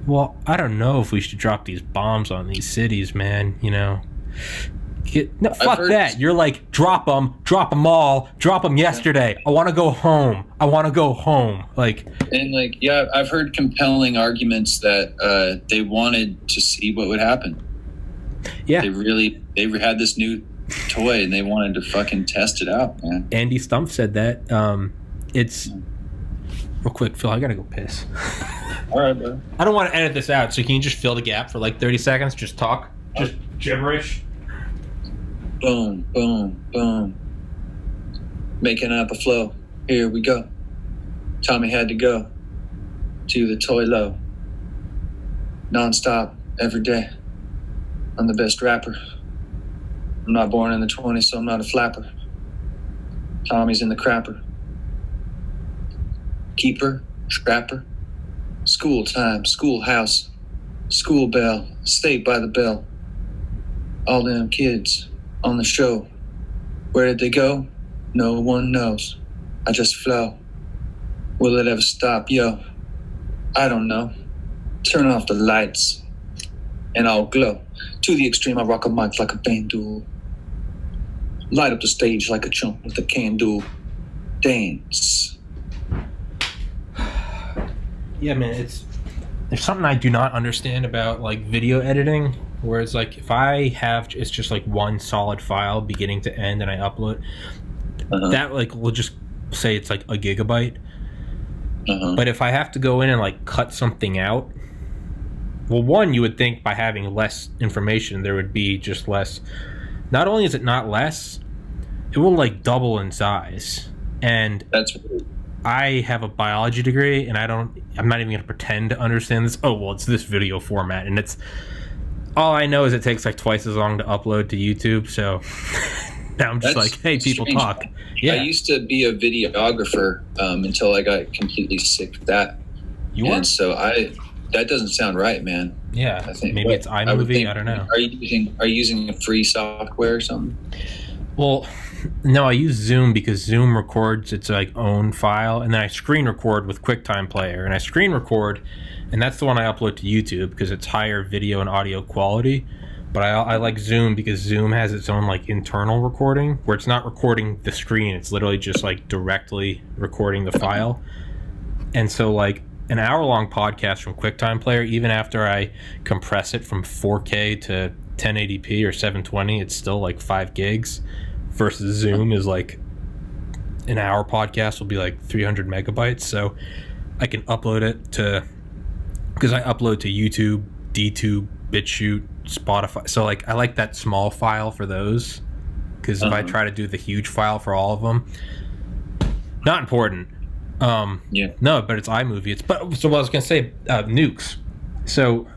Speaker 2: well, I don't know if we should drop these bombs on these cities, man, you know. No, fuck that. You're like, drop them all, drop them yesterday. I want to go home. Like,
Speaker 1: and like, yeah, I've heard compelling arguments that they wanted to see what would happen.
Speaker 2: Yeah.
Speaker 1: They had this new toy and they wanted to fucking test it out, man.
Speaker 2: Andy Stump said that. It's real quick, Phil, I gotta go piss.
Speaker 1: All right, bro.
Speaker 2: I don't want to edit this out, so can you just fill the gap for like 30 seconds? Just talk. Just gibberish.
Speaker 1: Boom, boom, boom. Making up a flow. Here we go. Tommy had to go to the toy low. Non-stop, every day. I'm the best rapper. I'm not born in the 20s, so I'm not a flapper. Tommy's in the crapper. Keeper, trapper. School time, schoolhouse, school bell, stay by the bell. All them kids on the show. Where did they go? No one knows. I just flow. Will it ever stop? Yo, I don't know. Turn off the lights and I'll glow. To the extreme, I rock a mic like a bandu. Light up the stage like a chump with a candle. Dance.
Speaker 2: Yeah, man, there's something I do not understand about like video editing, where it's like if I have it's just like one solid file beginning to end and I upload that, like we'll just say it's like a gigabyte. But if I have to go in and like cut something out, well, one, you would think by having less information there would be just less. Not only is it not less, it will like double in size. And
Speaker 1: that's
Speaker 2: I have a biology degree, and I'm not even going to pretend to understand this. Oh, well, it's this video format, and it's all I know is it takes like twice as long to upload to YouTube. So now I'm just like, hey, people
Speaker 1: strange.
Speaker 2: talk. Yeah.
Speaker 1: I used to be a videographer until I got completely sick of that. So that doesn't sound right, man.
Speaker 2: Yeah,
Speaker 1: I think
Speaker 2: maybe it's iMovie. I don't know.
Speaker 1: Are you using a free software or something?
Speaker 2: Well, no, I use Zoom because Zoom records its like own file, and then I screen record with QuickTime Player, and I screen record, and that's the one I upload to YouTube because it's higher video and audio quality. But I like Zoom because Zoom has its own like internal recording where it's not recording the screen, it's literally just like directly recording the file. And so like an hour-long podcast from QuickTime Player, even after I compress it from 4K to 1080p or 720, it's still like 5 gigs. Versus Zoom is like an hour podcast will be like 300 megabytes. So I can upload it to, because I upload to YouTube, DTube, BitChute, Spotify. So like I like that small file for those, because if I try to do the huge file for all of them, not important. No, but it's iMovie. So what I was gonna say, nukes. So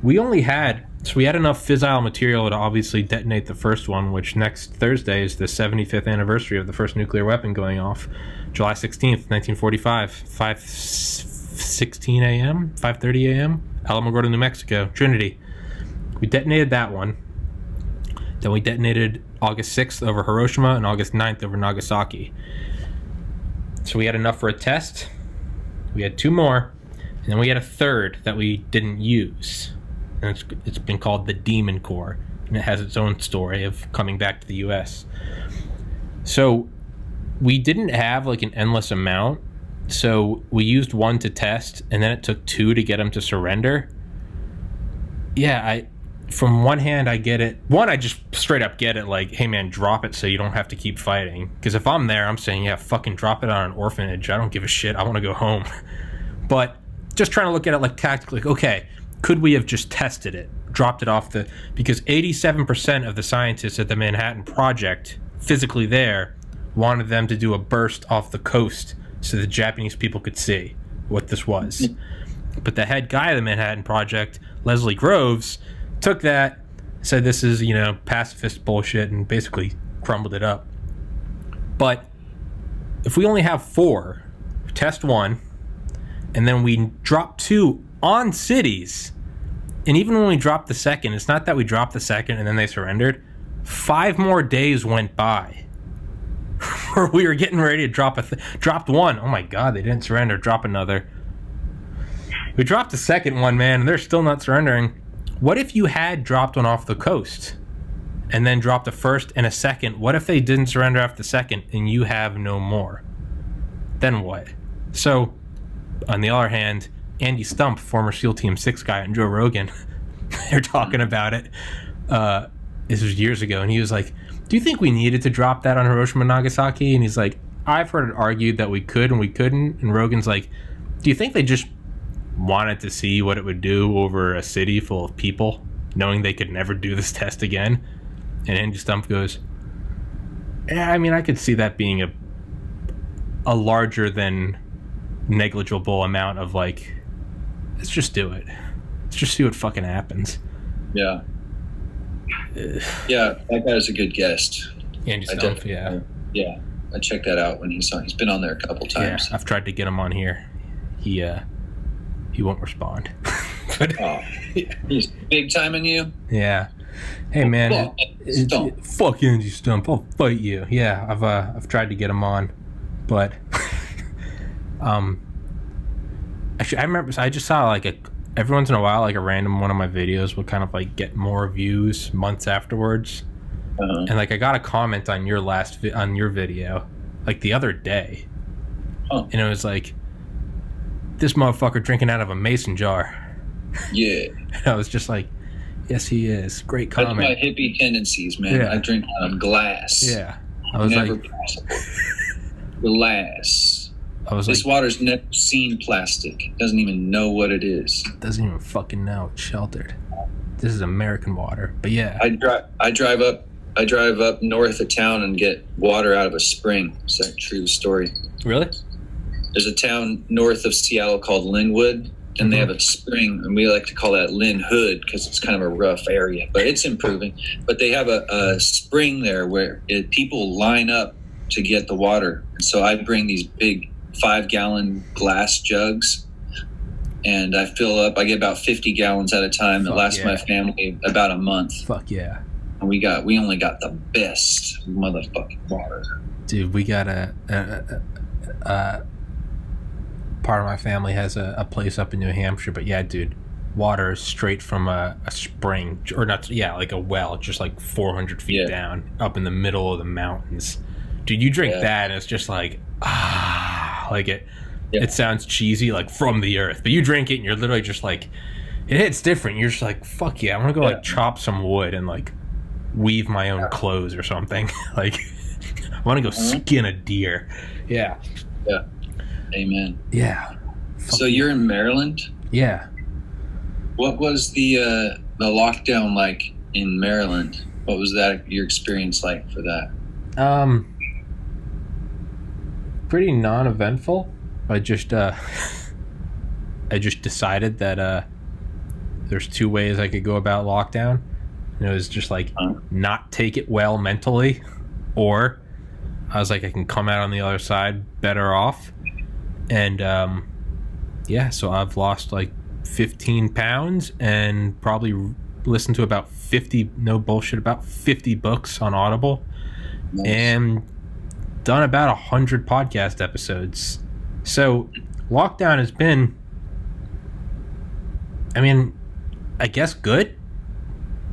Speaker 2: we had enough fissile material to obviously detonate the first one, which next Thursday is the 75th anniversary of the first nuclear weapon going off, July 16th, 1945, 5:16 a.m., 5:30 a.m., Alamogordo, New Mexico, Trinity. We detonated that one. Then we detonated August 6th over Hiroshima and August 9th over Nagasaki. So we had enough for a test. We had 2 more, and then we had a third that we didn't use. And it's been called the Demon Core, and it has its own story of coming back to the U.S. So we didn't have like an endless amount, so we used 1 to test, and then it took 2 to get them to surrender. Yeah, from one hand, I get it. One, I just straight up get it. Like, hey man, drop it so you don't have to keep fighting. Because if I'm there, I'm saying, yeah, fucking drop it on an orphanage. I don't give a shit. I want to go home. But just trying to look at it like tactically. Like, okay, could we have just tested it, dropped it off the? Because 87% of the scientists at the Manhattan Project, physically there, wanted them to do a burst off the coast so the Japanese people could see what this was. But the head guy of the Manhattan Project, Leslie Groves, took that, said this is, pacifist bullshit, and basically crumbled it up. But if we only have 4, test 1, and then we drop 2 on cities, and even when we dropped the second, it's not that we dropped the second and then they surrendered. 5 more days went by where we were getting ready to dropped 1. Oh my God, they didn't surrender. Drop another. We dropped the second one, man, and they're still not surrendering. What if you had dropped one off the coast and then dropped a first and a second? What if they didn't surrender after the second and you have no more? Then what? So, on the other hand, Andy Stump, former SEAL Team 6 guy, and Joe Rogan, they're talking about it. This was years ago, and he was like, do you think we needed to drop that on Hiroshima and Nagasaki? And he's like, I've heard it argued that we could and we couldn't. And Rogan's like, do you think they just wanted to see what it would do over a city full of people, knowing they could never do this test again? And Andy Stump goes, yeah, I mean, I could see that being a larger than negligible amount of like, let's just do it. Let's just see what fucking happens.
Speaker 1: Yeah. Yeah, that guy's a good guest.
Speaker 2: Andy Stump, yeah.
Speaker 1: Yeah, I checked that out when he's on. He's been on there a couple times.
Speaker 2: Yeah, I've tried to get him on here. He won't respond. But,
Speaker 1: he's big timing you?
Speaker 2: Yeah. Hey man, fuck Andy Stump. I'll fight you. Yeah, I've tried to get him on, but actually I remember I just saw like every once in a while like a random one of my videos will kind of like get more views months afterwards. And like I got a comment on your on your video like the other day, and it was like, this motherfucker drinking out of a mason jar. Yeah. And I was just like, yes, he is. Great comment.
Speaker 1: That's my hippie tendencies, man. Yeah. I drink out of glass.
Speaker 2: Yeah. I was
Speaker 1: never
Speaker 2: like,
Speaker 1: possible. Glass.
Speaker 2: I was
Speaker 1: this
Speaker 2: like,
Speaker 1: water's never seen plastic. It doesn't even know what it is.
Speaker 2: Doesn't even fucking know. It's sheltered. This is American water. But yeah.
Speaker 1: I drive up north of town and get water out of a spring. Is that a true story?
Speaker 2: Really?
Speaker 1: There's a town north of Seattle called Linwood, and they have a spring, and we like to call that Lynn Hood because it's kind of a rough area, but it's improving. But they have a spring there where people line up to get the water. So I bring these big 5-gallon glass jugs, and I fill up. I get about 50 gallons at a time. It lasts my family about a month.
Speaker 2: Fuck yeah.
Speaker 1: And we only got the best motherfucking water.
Speaker 2: Dude, we got part of my family has a place up in New Hampshire, but yeah, dude, water is straight from a spring, or not, like a well, just like 400 feet down, up in the middle of the mountains. Dude, you drink that and it's just like, like it sounds cheesy, like from the earth, but you drink it and you're literally just like, it hits different. You're just like, fuck yeah, I'm gonna go like chop some wood and like weave my own clothes or something. Like, I want to go skin a deer. Yeah.
Speaker 1: Amen.
Speaker 2: Yeah.
Speaker 1: So you're in Maryland?
Speaker 2: Yeah.
Speaker 1: What was the lockdown like in Maryland? What was your experience like for that?
Speaker 2: Pretty non-eventful. I just decided that there's 2 ways I could go about lockdown. And it was just like not take it well mentally, or I was like, I can come out on the other side better off. And so I've lost like 15 pounds and probably listened to about 50, no bullshit, about 50 books on Audible. Nice. And done about 100 podcast episodes. So lockdown has been, I mean, I guess good.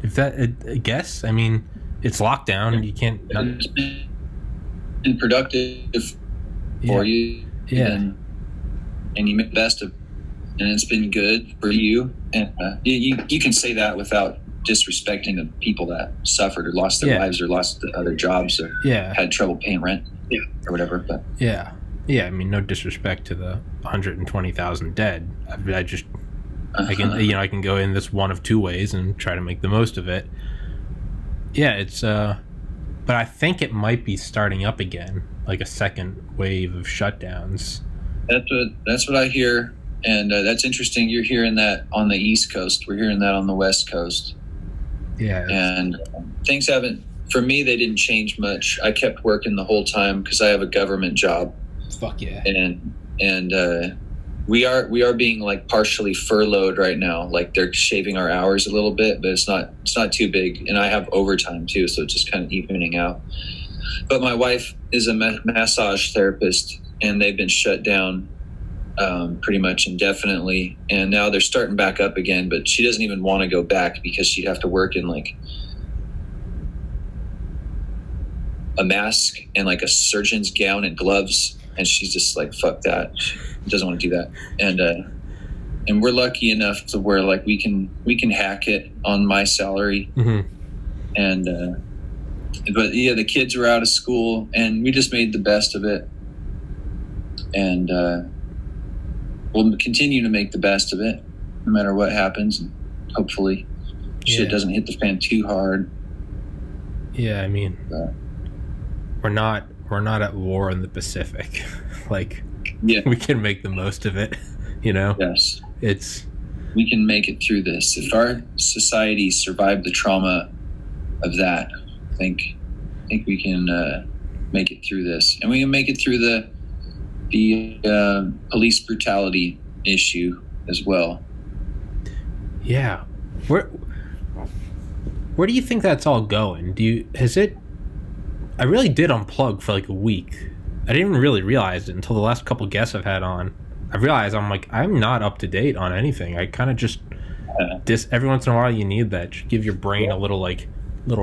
Speaker 2: If that, I guess, I mean, it's lockdown and you can't.
Speaker 1: It's been productive for you.
Speaker 2: Yeah.
Speaker 1: And you make the best of it, and it's been good for you. And you can say that without disrespecting the people that suffered or lost their lives or lost other jobs or had trouble paying rent or whatever. But
Speaker 2: yeah, I mean, no disrespect to the 120,000 dead. I can go in this one of two ways and try to make the most of it. Yeah, it's but I think it might be starting up again, like a second wave of shutdowns.
Speaker 1: That's what I hear, and that's interesting. You're hearing that on the East Coast. We're hearing that on the West Coast. Yeah, and things haven't. For me, they didn't change much. I kept working the whole time because I have a government job.
Speaker 2: Fuck yeah.
Speaker 1: And we are being like partially furloughed right now. Like they're shaving our hours a little bit, but it's not too big. And I have overtime too, so it's just kind of evening out. But my wife is a massage therapist, and they've been shut down pretty much indefinitely. And now they're starting back up again, but she doesn't even want to go back because she'd have to work in like a mask and like a surgeon's gown and gloves. And she's just like, fuck that. She doesn't want to do that. And we're lucky enough to where like we can hack it on my salary. Mm-hmm. And but yeah, the kids are out of school, and we just made the best of it. And we'll continue to make the best of it, no matter what happens. And hopefully, shit doesn't hit the fan too hard.
Speaker 2: Yeah, I mean, we're not at war in the Pacific. Like, we can make the most of it, you know?
Speaker 1: Yes. We can make it through this. If our society survived the trauma of that, I think we can make it through this. And we can make it through the police brutality issue as well.
Speaker 2: Yeah. Where do you think that's all going? I really did unplug for like a week. I didn't even really realize it until the last couple guests I've had on. I realized I'm not up to date on anything. I kind of just every once in a while you need that. Just give your brain a little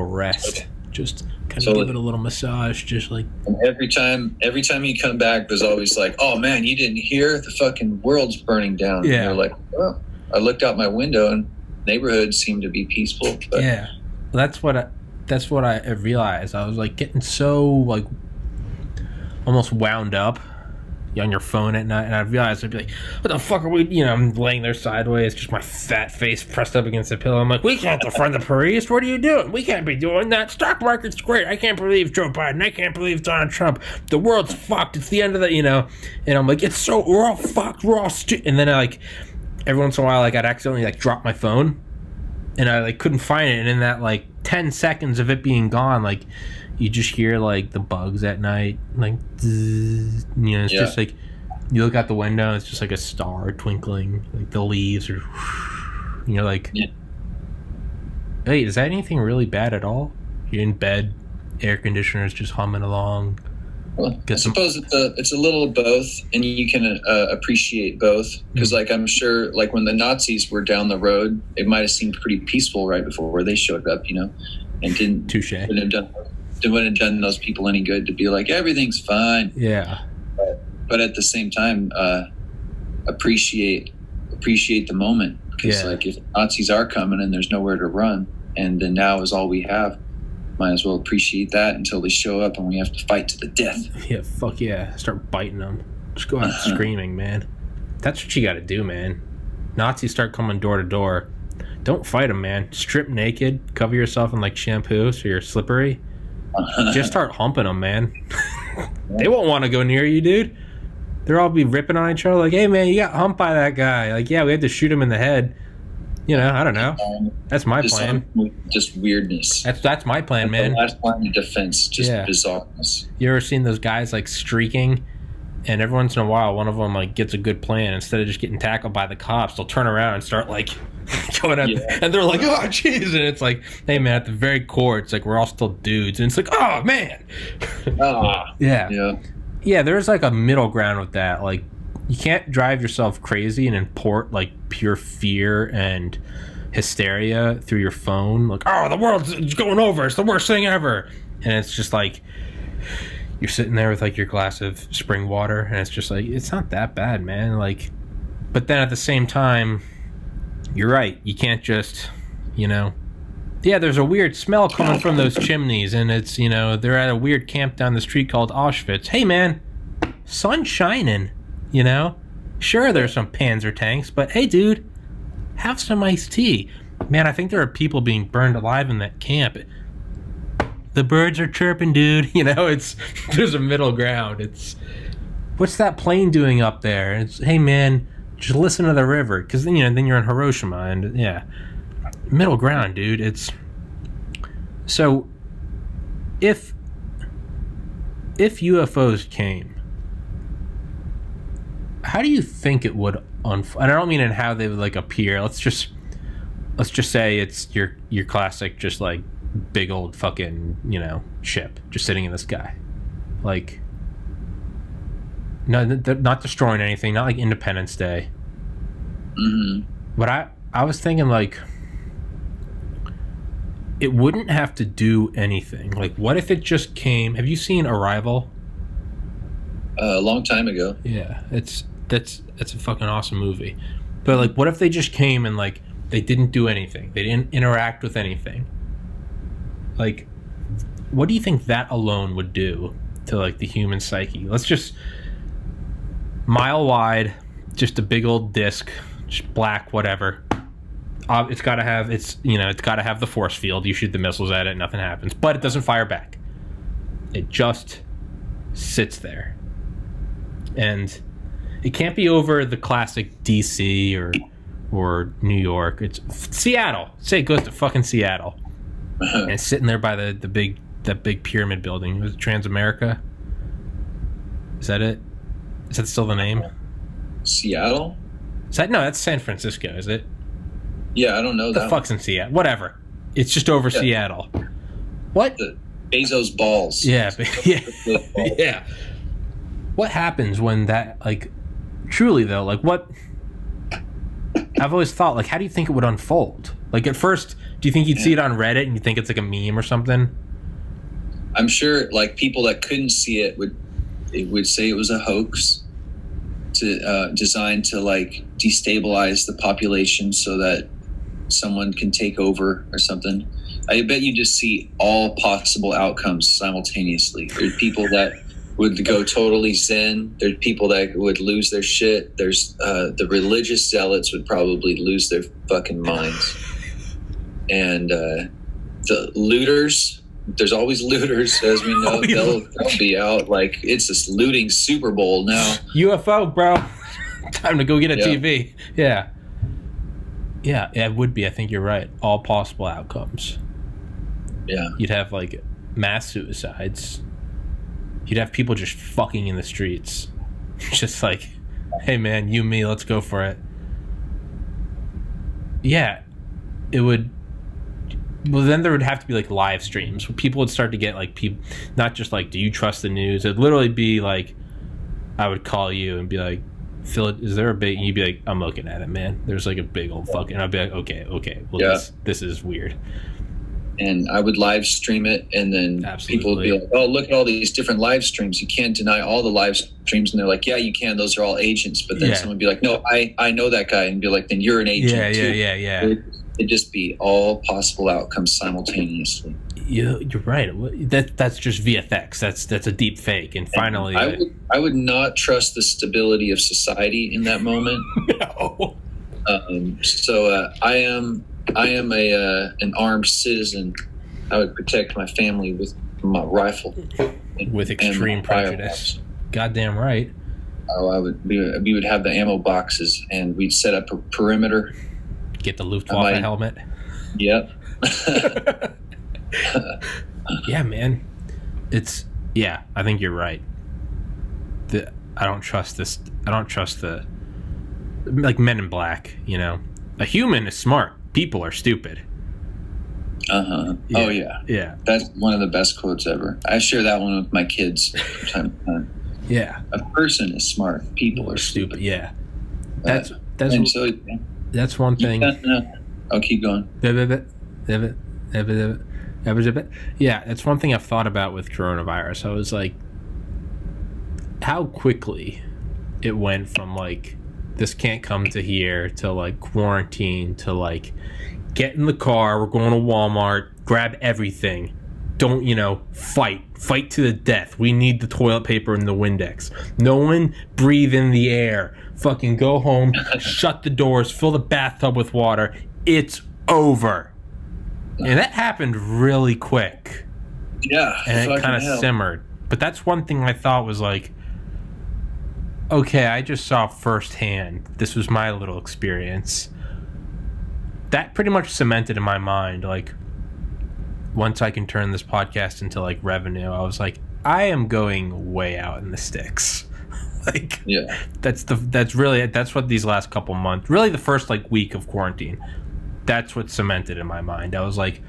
Speaker 2: rest. Just kind of give it a little massage. Just like
Speaker 1: every time you come back, there's always like, oh man, you didn't hear the fucking world's burning down. Yeah. And you're like, oh, I looked out my window and neighborhoods seem to be peaceful. But
Speaker 2: yeah, that's what I realized. I was like getting so like almost wound up on your phone at night, and I realized I'd be like, what the fuck are we, I'm laying there sideways, just my fat face pressed up against the pillow. I'm like, we can't defund the police. What are you doing? We can't be doing that. Stock market's great. I can't believe Joe Biden. I can't believe Donald Trump. The world's fucked. It's the end of the, and I'm like, we're all fucked. We're all and then I like every once in a while, like I'd accidentally like drop my phone, and I like couldn't find it, and in that like 10 seconds of it being gone, like you just hear like the bugs at night, like zzz, it's just like you look out the window, it's just like a star twinkling, like the leaves are, like, hey, is that anything really bad at all? You're in bed, air conditioners just humming along.
Speaker 1: Well, I suppose it's a little of both, and you can appreciate both, because like I'm sure like when the Nazis were down the road, it might have seemed pretty peaceful right before they showed up, and didn't wouldn't have done those people any good to be like everything's fine.
Speaker 2: Yeah,
Speaker 1: but at the same time, appreciate the moment, because like if Nazis are coming and there's nowhere to run, and then now is all we have, might as well appreciate that until they show up and we have to fight to the death.
Speaker 2: Yeah, fuck yeah, start biting them, just go out screaming, man. That's what you got to do, man. Nazis start coming door to door. Don't fight them, man. Strip naked, cover yourself in like shampoo so you're slippery. Just start humping them, man. They won't want to go near you, dude. They'll all be ripping on each other like, hey, man, you got humped by that guy. Like, yeah, we had to shoot him in the head. I don't know. That's my plan.
Speaker 1: Just weirdness.
Speaker 2: That's my plan, man.
Speaker 1: The last line of defense, just bizarreness.
Speaker 2: You ever seen those guys like streaking? And every once in a while, one of them like gets a good plan. Instead of just getting tackled by the cops, they'll turn around and start like going at and they're like, oh, jeez. And it's like, hey, man, at the very core, it's like we're all still dudes. And it's like, oh, man. Yeah, there's like a middle ground with that. Like, you can't drive yourself crazy and import like pure fear and hysteria through your phone. Like, oh, the world's going over. It's the worst thing ever. And it's just like, you're sitting there with like your glass of spring water, and it's just like, it's not that bad, man. Like, but then at the same time, you're right. You can't just, Yeah, there's a weird smell coming from those chimneys, and it's, they're at a weird camp down the street called Auschwitz. Hey, man, sun's shining, Sure, there's some Panzer tanks, but hey, dude, have some iced tea. Man, I think there are people being burned alive in that camp. The birds are chirping, dude. There's a middle ground. What's that plane doing up there? Hey, man, just listen to the river, because then you're in Hiroshima, and yeah, middle ground, dude. So if UFOs came, how do you think it would unfold? And I don't mean in how they would like appear. Let's just say it's your classic, just like big old fucking ship just sitting in the sky, like. No, they're not destroying anything. Not like Independence Day.
Speaker 1: Mm-hmm.
Speaker 2: But I was thinking, like, it wouldn't have to do anything. Like, what if it just came? Have you seen Arrival?
Speaker 1: A long time ago.
Speaker 2: Yeah, that's a fucking awesome movie. But like, what if they just came and like they didn't do anything? They didn't interact with anything. Like, what do you think that alone would do to like the human psyche? Let's just. Mile wide, just a big old disc, just black, whatever. It's got to have the force field. You shoot the missiles at it, nothing happens, but it doesn't fire back. It just sits there, and it can't be over the classic DC or New York. It's Seattle. Say it goes to fucking Seattle, and it's sitting there by that big pyramid building. Was it Transamerica? Is that it? Is that still the name?
Speaker 1: Seattle?
Speaker 2: No, that's San Francisco, is it?
Speaker 1: Yeah, I don't know
Speaker 2: the fuck's in Seattle? Whatever. It's just over Seattle. What?
Speaker 1: The Bezos balls.
Speaker 2: Yeah. Yeah. What happens when that, like, truly though, like what? I've always thought, like, how do you think it would unfold? Like, at first, do you think you'd see it on Reddit and you think it's like a meme or something?
Speaker 1: I'm sure, like, people that couldn't see it would say it was a hoax designed to like destabilize the population so that someone can take over or something. I bet you just see all possible outcomes simultaneously. There's people that would go totally zen. There's people that would lose their shit. There's the religious zealots would probably lose their fucking minds. And the looters, there's always looters, as we know. They'll be out like it's this looting Super Bowl now.
Speaker 2: UFO, bro. Time to go get a TV. Yeah, it would be. I think you're right. All possible outcomes.
Speaker 1: Yeah.
Speaker 2: You'd have like mass suicides. You'd have people just fucking in the streets. Just like, hey man, you and me, let's go for it. Yeah, it would. Well, then there would have to be like live streams. People would start to get like people, not just like, do you trust the news? It'd literally be like, I would call you and be like, Phil, is there a big? And you'd be like, I'm looking at it, man. There's like a big old fucking. And I'd be like, okay. Well, this is weird.
Speaker 1: And I would live stream it, and then people would be like, oh, look at all these different live streams. You can't deny all the live streams. And they're like, yeah, you can. Those are all agents. But then someone would be like, no, I know that guy. And be like, then you're an agent too. Yeah. It'd just be all possible outcomes simultaneously.
Speaker 2: You're right. That's just VFX. That's a deep fake. And finally,
Speaker 1: I would not trust the stability of society in that moment.
Speaker 2: No.
Speaker 1: So I am an armed citizen. I would protect my family with my rifle.
Speaker 2: With extreme prejudice. Goddamn right.
Speaker 1: Oh, we would have the ammo boxes, and we'd set up a perimeter.
Speaker 2: Get the Luftwaffe helmet.
Speaker 1: Yep.
Speaker 2: Yeah, man. I think you're right. I don't trust this. I don't trust the like Men in Black, A human is smart. People are stupid.
Speaker 1: Yeah. Oh, yeah.
Speaker 2: Yeah.
Speaker 1: That's one of the best quotes ever. I share that one with my kids from time to time.
Speaker 2: Yeah.
Speaker 1: A person is smart. People are stupid.
Speaker 2: Yeah. That's one thing.
Speaker 1: I'll keep going.
Speaker 2: Yeah, that's one thing I've thought about with coronavirus. I was like, how quickly it went from like, this can't come to here, to like quarantine, to like get in the car, we're going to Walmart, grab everything. Don't, fight to the death. We need the toilet paper and the Windex. No one breathe in the air. Fucking go home, shut the doors, fill the bathtub with water. It's over. And that happened really quick.
Speaker 1: Yeah.
Speaker 2: And it kind of simmered. But that's one thing I thought was like, okay, I just saw firsthand. This was my little experience. That pretty much cemented in my mind, like, once I can turn this podcast into, like, revenue, I was like, I am going way out in the sticks. Like,
Speaker 1: yeah,
Speaker 2: that's what these last couple months, really the first, like, week of quarantine, that's what cemented in my mind. I was like,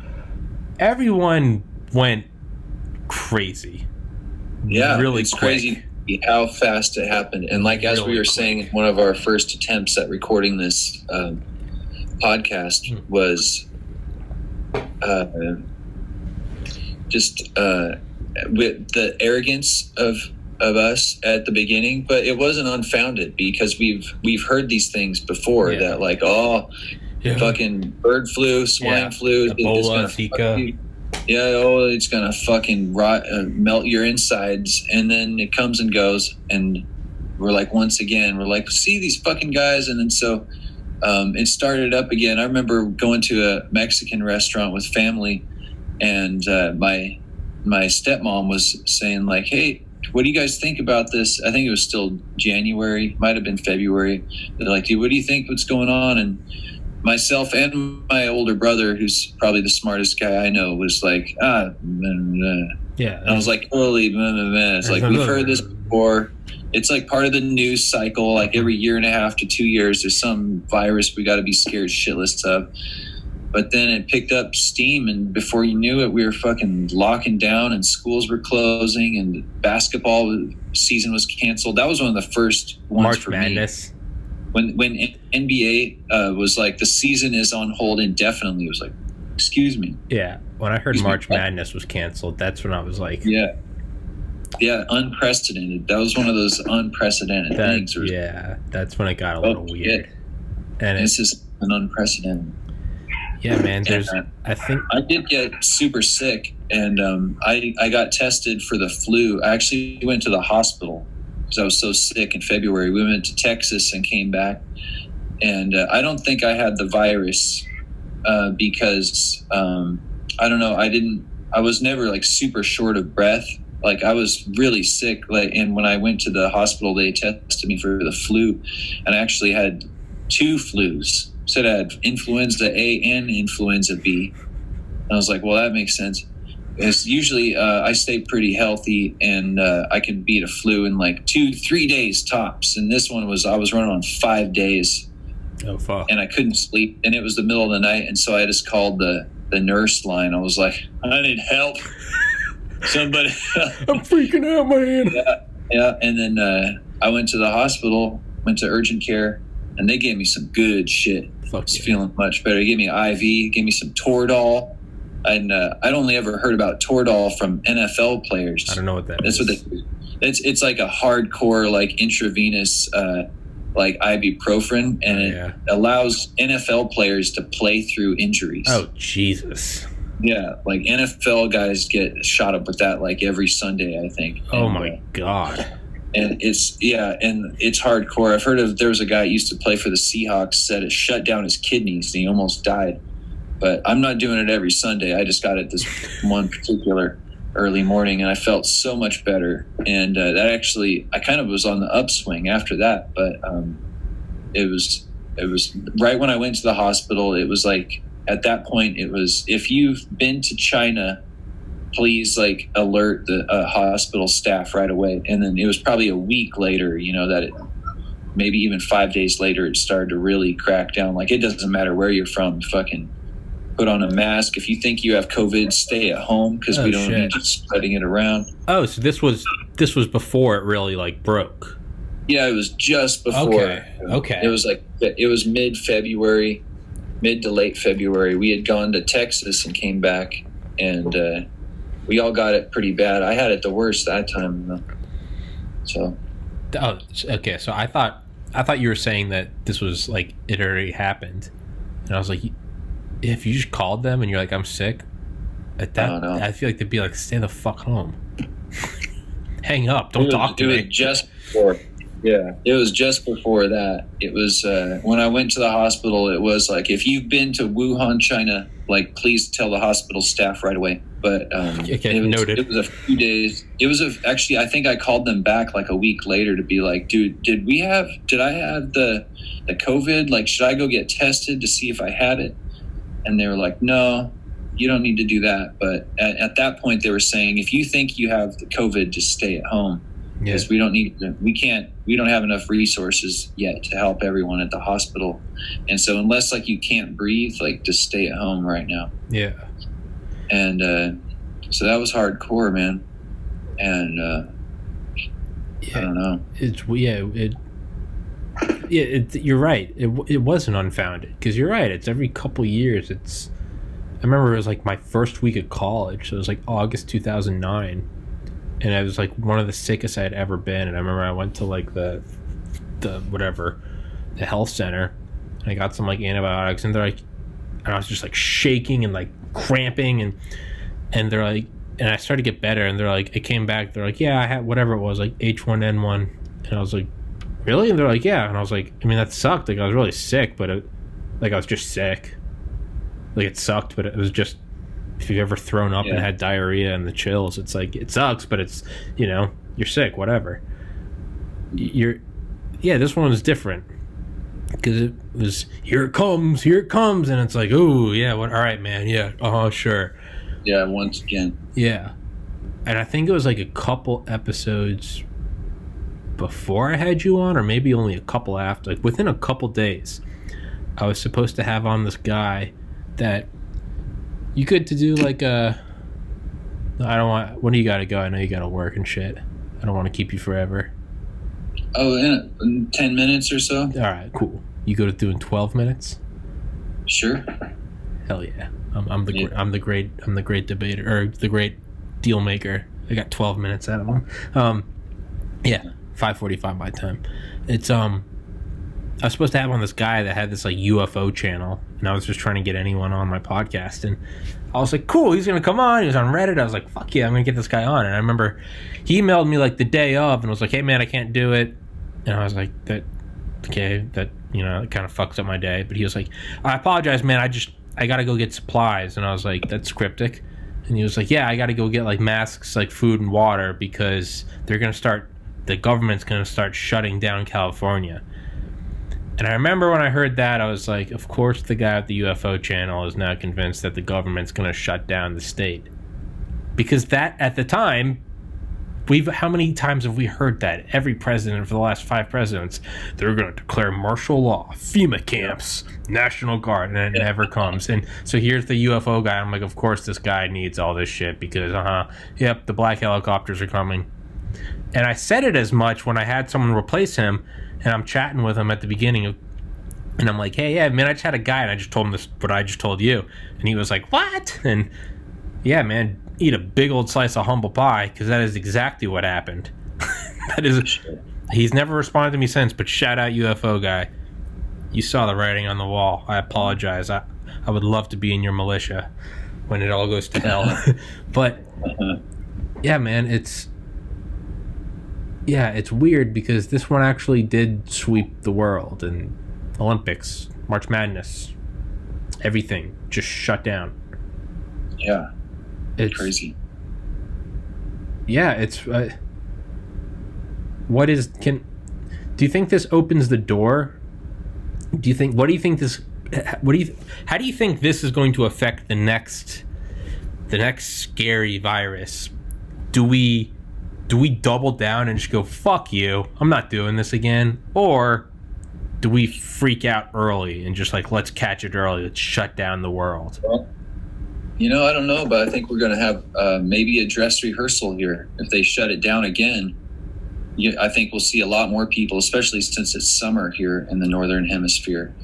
Speaker 2: everyone went crazy.
Speaker 1: Yeah,
Speaker 2: really
Speaker 1: it's
Speaker 2: quick.
Speaker 1: crazy how fast it happened. And like, as we were saying, one of our first attempts at recording this podcast was just with the arrogance of us at the beginning, but it wasn't unfounded because we've heard these things before that, like, fucking bird flu, swine flu,
Speaker 2: Ebola, Zika.
Speaker 1: It's gonna fucking rot, melt your insides, and then it comes and goes, and we're like, once again, we're like, see these fucking guys, and then so it started up again. I remember going to a Mexican restaurant with family, and my stepmom was saying, like, hey, what do you guys think about this? I think it was still January, might have been February. They're like, dude, what do you think? What's going on? And myself and my older brother, who's probably the smartest guy I know, was like, And I was like, holy, it's like, we've heard this before. It's like part of the news cycle. Like every year and a half to 2 years, there's some virus we got to be scared shitless of. But then it picked up steam, and before you knew it, we were fucking locking down, and schools were closing, and basketball season was canceled. That was one of the first ones
Speaker 2: March
Speaker 1: for
Speaker 2: Madness.
Speaker 1: Me. When NBA was like, the season is on hold indefinitely, it was like, excuse me.
Speaker 2: Yeah, when I heard March Madness was canceled, that's when I was like,
Speaker 1: yeah, unprecedented. That was one of those unprecedented things.
Speaker 2: Yeah, that's when it got a little weird. And
Speaker 1: this is an unprecedented.
Speaker 2: Yeah, man. I think
Speaker 1: I did get super sick, and I got tested for the flu. I actually went to the hospital because I was so sick in February. We went to Texas and came back, and I don't think I had the virus because I don't know. I was never like super short of breath. Like I was really sick. And when I went to the hospital, they tested me for the flu, and I actually had 2 flus. Said I had influenza A and influenza B. And I was like, well, that makes sense. It's usually I stay pretty healthy, and I can beat a flu in like 2-3 days tops. And this one I was running on 5 days.
Speaker 2: Oh fuck!
Speaker 1: And I couldn't sleep, and it was the middle of the night, and so I just called the nurse line. I was like, I need help. Somebody.
Speaker 2: I'm freaking out, man.
Speaker 1: Yeah. And then I went to the hospital, went to urgent care, and they gave me some good shit. I was feeling much better. They gave me an IV, gave me some Toradol. And I'd only ever heard about Toradol from NFL players.
Speaker 2: I don't know what that is.
Speaker 1: That's what they do. It's like a hardcore, like intravenous, like ibuprofen, and it allows NFL players to play through injuries.
Speaker 2: Oh, Jesus.
Speaker 1: Yeah, like NFL guys get shot up with that like every Sunday, I think.
Speaker 2: Oh my God.
Speaker 1: And it's hardcore. I've heard there was a guy who used to play for the Seahawks, said it shut down his kidneys and he almost died. But I'm not doing it every Sunday. I just got it this one particular early morning, and I felt so much better. And that actually, I kind of was on the upswing after that. But it was right when I went to the hospital. It was like at that point, it was, if you've been to China, please like alert the hospital staff right away. And then it was probably a week later, maybe even 5 days later, it started to really crack down. Like, it doesn't matter where you're from, fucking put on a mask. If you think you have COVID, stay at home, because we don't need you spreading it around.
Speaker 2: Oh, so this was before it really like broke.
Speaker 1: Yeah, it was just before.
Speaker 2: Okay.
Speaker 1: It was mid-February, mid to late February. We had gone to Texas and came back, and we all got it pretty bad. I had it the worst that time, though. So.
Speaker 2: Oh, okay. So I thought you were saying that this was like it already happened, and I was like, if you just called them and you're like, I'm sick, at that, I feel like they'd be like, stay the fuck home. Hang up. Don't talk to me.
Speaker 1: It was just before. Yeah, it was just before that. It was when I went to the hospital. It was like, if you've been to Wuhan, China, like, please tell the hospital staff right away. But
Speaker 2: noted.
Speaker 1: It was a few days. It was actually, I think I called them back like a week later to be like, dude, did I have the COVID? Like, should I go get tested to see if I had it? And they were like, no, you don't need to do that. But at that point, they were saying, if you think you have the COVID, just stay at home. Because we don't have enough resources yet to help everyone at the hospital. And so unless like you can't breathe, like, just stay at home right now.
Speaker 2: Yeah.
Speaker 1: And so that was hardcore, man. And I don't know.
Speaker 2: You're right. It wasn't unfounded, because you're right. It's every couple years. I remember it was like my first week of college. So it was like August 2009. And I was like one of the sickest I had ever been. And I remember I went to like the health center, and I got some like antibiotics, and and I was just like shaking and like cramping, and they're like, and I started to get better, and they're like, it came back. They're like, yeah, I had whatever it was, like H1N1. And I was like, really? And they're like, yeah. And I was like, I mean, that sucked. Like, I was really sick, but I was just sick. Like, it sucked, but it was just, if you've ever thrown up and had diarrhea and the chills, it's like, it sucks, but it's, you're sick, whatever. This one was different, because it was, here it comes, and it's like, oh, yeah, all right, man, yeah, sure.
Speaker 1: Yeah, once again.
Speaker 2: Yeah. And I think it was like a couple episodes before I had you on, or maybe only a couple after, like within a couple days, I was supposed to have on this guy that you could to do like when do you gotta go? I know you gotta work and shit. I don't want to keep you forever.
Speaker 1: Oh, in 10 minutes or so.
Speaker 2: All right, cool. You go to do in 12 minutes? Sure. Hell yeah. I'm the great debater, or the great deal maker. I got 12 minutes out of him. 5:45 my time. It's I was supposed to have on this guy that had this like UFO channel, and I was just trying to get anyone on my podcast, and I was like, cool, he's gonna come on. He was on Reddit. I was like, fuck yeah, I'm gonna get this guy on. And I remember he emailed me like the day of and was like, hey man, I can't do it. And I was like, that it kind of fucks up my day. But he was like, I apologize, man, I gotta go get supplies. And I was like, that's cryptic. And he was like, yeah, I gotta go get like masks, like food and water, because the government's gonna start shutting down California. And I remember when I heard that, I was like, of course the guy at the UFO channel is now convinced that the government's going to shut down the state. Because that, at the time, how many times have we heard that? Every president for the last 5 presidents, they're going to declare martial law, FEMA camps, National Guard, and it never comes. And so here's the UFO guy. I'm like, of course this guy needs all this shit because, the black helicopters are coming. And I said it as much when I had someone replace him, and I'm chatting with him at the beginning and I'm like, hey, yeah, man, I just had a guy, and I just told him what I just told you. And he was like, what? And yeah, man, eat a big old slice of humble pie, because that is exactly what happened. He's never responded to me since, but shout out UFO guy. You saw the writing on the wall. I apologize. I would love to be in your militia when it all goes to hell. But yeah, man, it's weird, because this one actually did sweep the world, and Olympics, March Madness, everything just shut down.
Speaker 1: Yeah, it's crazy.
Speaker 2: Yeah, it's. Do you think this opens the door? How do you think this is going to affect the next scary virus? Do we double down and just go, fuck you, I'm not doing this again? Or do we freak out early and just like, let's catch it early, let's shut down the world?
Speaker 1: Well, I don't know, but I think we're going to have maybe a dress rehearsal here. If they shut it down again, I think we'll see a lot more people, especially since it's summer here in the Northern Hemisphere,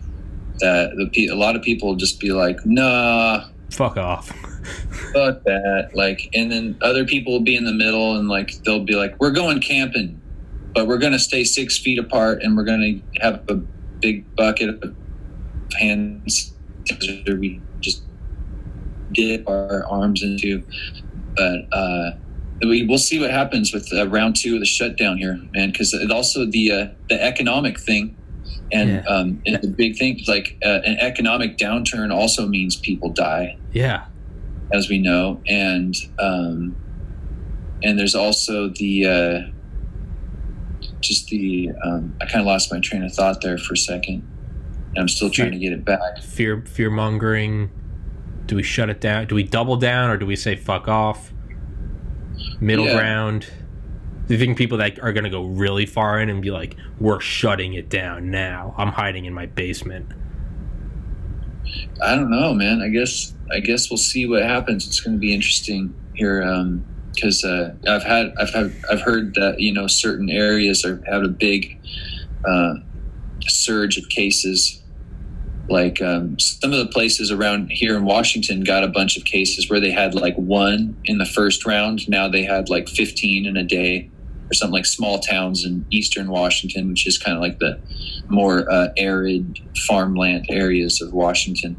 Speaker 1: that a lot of people will just be like, nah,
Speaker 2: fuck off.
Speaker 1: Fuck that. Like, and then other people will be in the middle, and like they'll be like, we're going camping, but we're going to stay 6 feet apart, and we're going to have a big bucket of hand sanitizer we just dip our arms into. But we'll see what happens with round 2 of the shutdown here, man. Because also the economic thing, and the big thing is like an economic downturn also means people die.
Speaker 2: Yeah,
Speaker 1: as we know, and there's also the I kind of lost my train of thought there for a second. And I'm still trying to get it back.
Speaker 2: Fear mongering. Do we shut it down? Do we double down, or do we say fuck off? Middle ground. Do you think people that are going to go really far in and be like, we're shutting it down now? I'm hiding in my basement.
Speaker 1: I don't know, man. I guess we'll see what happens. It's going to be interesting here, because I've heard that certain areas have a big surge of cases. Like some of the places around here in Washington got a bunch of cases where they had like 1 in the first round. Now they had like 15 in a day, or something. Like small towns in eastern Washington, which is kind of like the more arid farmland areas of Washington.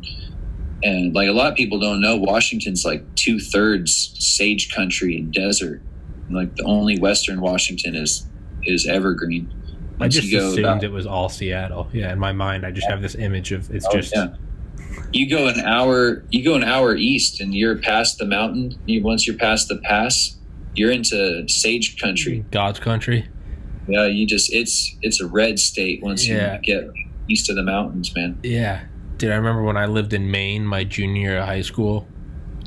Speaker 1: And like a lot of people don't know, Washington's like 2/3 sage country and desert. Like the only western Washington is evergreen.
Speaker 2: I just assumed it was all Seattle. Yeah, in my mind, I just have this image of it's just. Yeah.
Speaker 1: You go an hour east, and you're past the mountain. Once you're past the pass, you're into sage country.
Speaker 2: God's country.
Speaker 1: Yeah, it's a red state once you get east of the mountains, man.
Speaker 2: Yeah, dude, I remember when I lived in Maine, my junior year of high school,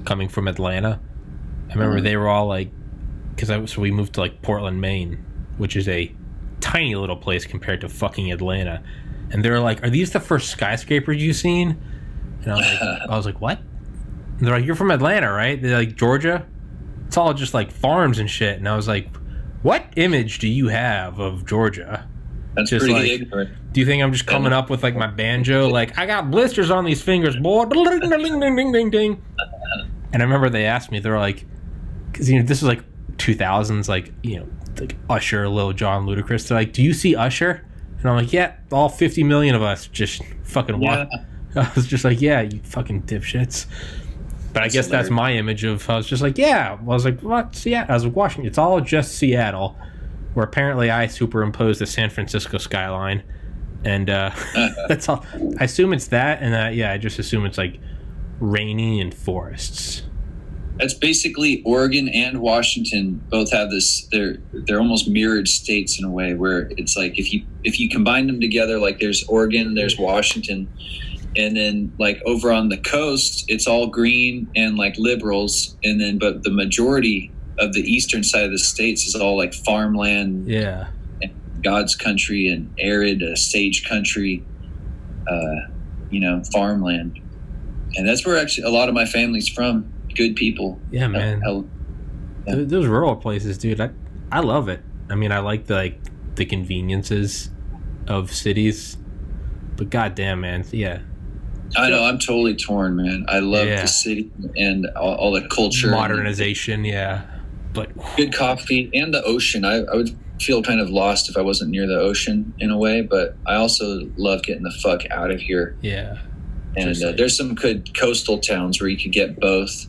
Speaker 2: coming from Atlanta. I remember they were all like, so we moved to like Portland, Maine, which is a tiny little place compared to fucking Atlanta, and they were like, "Are these the first skyscrapers you've seen?" And I was like, "What?" And they're like, "You're from Atlanta, right?" They're like, "Georgia, it's all just like farms and shit." And I was like, "What image do you have of Georgia?"
Speaker 1: That's just pretty like, ignorant.
Speaker 2: Do you think I'm just coming up with like my banjo, like I got blisters on these fingers, boy? Ding, ding, ding, ding, ding. And I remember they asked me, they were like, because this was like 2000s, like like Usher, Lil Jon, Ludacris. They're like, "Do you see Usher?" And I'm like, "Yeah, all 50 million of us just fucking walk." I was just like, "Yeah, you fucking dipshits." But I guess that's my image of. I was just like, "Yeah." I was like, "What? Seattle?" I was like, Washington. It's all just Seattle, where apparently I superimposed the San Francisco skyline, and that's all. I assume it's that, and I just assume it's like rainy and forests.
Speaker 1: That's basically Oregon and Washington both have this. They're almost mirrored states in a way, where it's like if you combine them together, like there's Oregon, there's Washington, and then like over on the coast, it's all green and like liberals, and then but the majority of the eastern side of the states is all like farmland, and God's country and arid sage country, farmland, and that's where actually a lot of my family's from. Good people.
Speaker 2: Yeah, man. Those rural places, dude. I love it. I mean, I like the conveniences of cities, but goddamn, man, yeah.
Speaker 1: I know. I'm totally torn, man. I love the city and all the culture,
Speaker 2: modernization. But
Speaker 1: good coffee and the ocean. I would feel kind of lost if I wasn't near the ocean in a way, but I also love getting the fuck out of here.
Speaker 2: Yeah.
Speaker 1: And there's some good coastal towns where you could get both.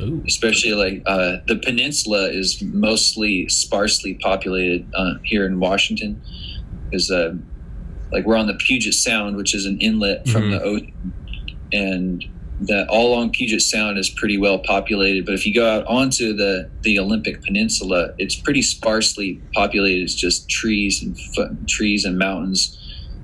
Speaker 2: Ooh.
Speaker 1: Especially like the peninsula is mostly sparsely populated here in Washington, because like we're on the Puget Sound, which is an inlet from the ocean, and that all along Puget Sound is pretty well populated. But if you go out onto the Olympic Peninsula, it's pretty sparsely populated. It's just trees and mountains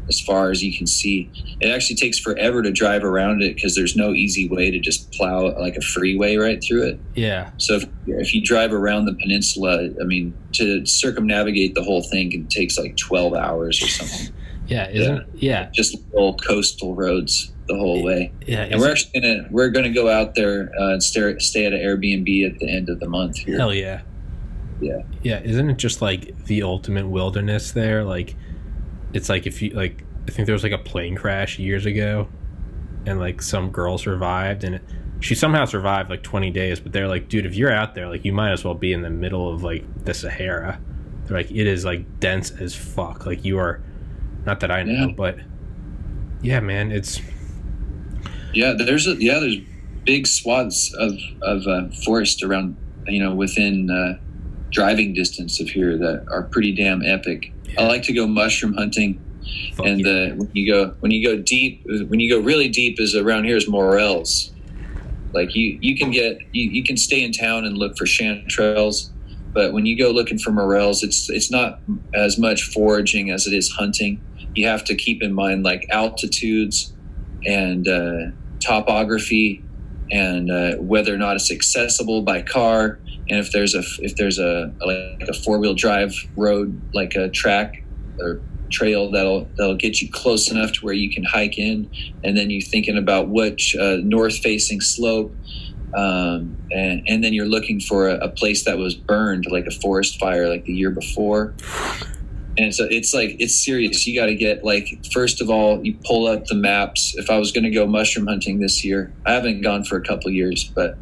Speaker 1: as far as you can see. It actually takes forever to drive around it because there's no easy way to just plow like a freeway right through it.
Speaker 2: Yeah.
Speaker 1: So if you drive around the peninsula, I mean, to circumnavigate the whole thing, it takes like 12 hours or something.
Speaker 2: Yeah.
Speaker 1: Just little coastal roads the whole way.
Speaker 2: Yeah.
Speaker 1: And we're gonna go out there and stay at an Airbnb at the end of the month here.
Speaker 2: Hell yeah.
Speaker 1: Yeah.
Speaker 2: Yeah. Isn't it just like the ultimate wilderness there? Like, it's like if you like, I think there was like a plane crash years ago, and like some girl survived, and she somehow survived like 20 days. But they're like, dude, if you're out there, like you might as well be in the middle of like the Sahara. They're like, it is like dense as fuck. Like you are, not that I know, but yeah, man, it's.
Speaker 1: Yeah, there's big swaths of forest around, within driving distance of here that are pretty damn epic.
Speaker 2: Yeah.
Speaker 1: I like to go mushroom hunting.
Speaker 2: Fuck
Speaker 1: And
Speaker 2: yeah.
Speaker 1: when you go really deep is around here is morels. Like you can stay in town and look for chanterelles, but when you go looking for morels, it's not as much foraging as it is hunting. You have to keep in mind like altitudes and topography and whether or not it's accessible by car, and if there's a like a 4-wheel drive road, like a track or trail that'll get you close enough to where you can hike in, and then you're thinking about which north facing slope, and then you're looking for a place that was burned, like a forest fire like the year before. And so it's serious. You got to get, like, first of all, you pull up the maps. If I was going to go mushroom hunting this year, I haven't gone for a couple of years, but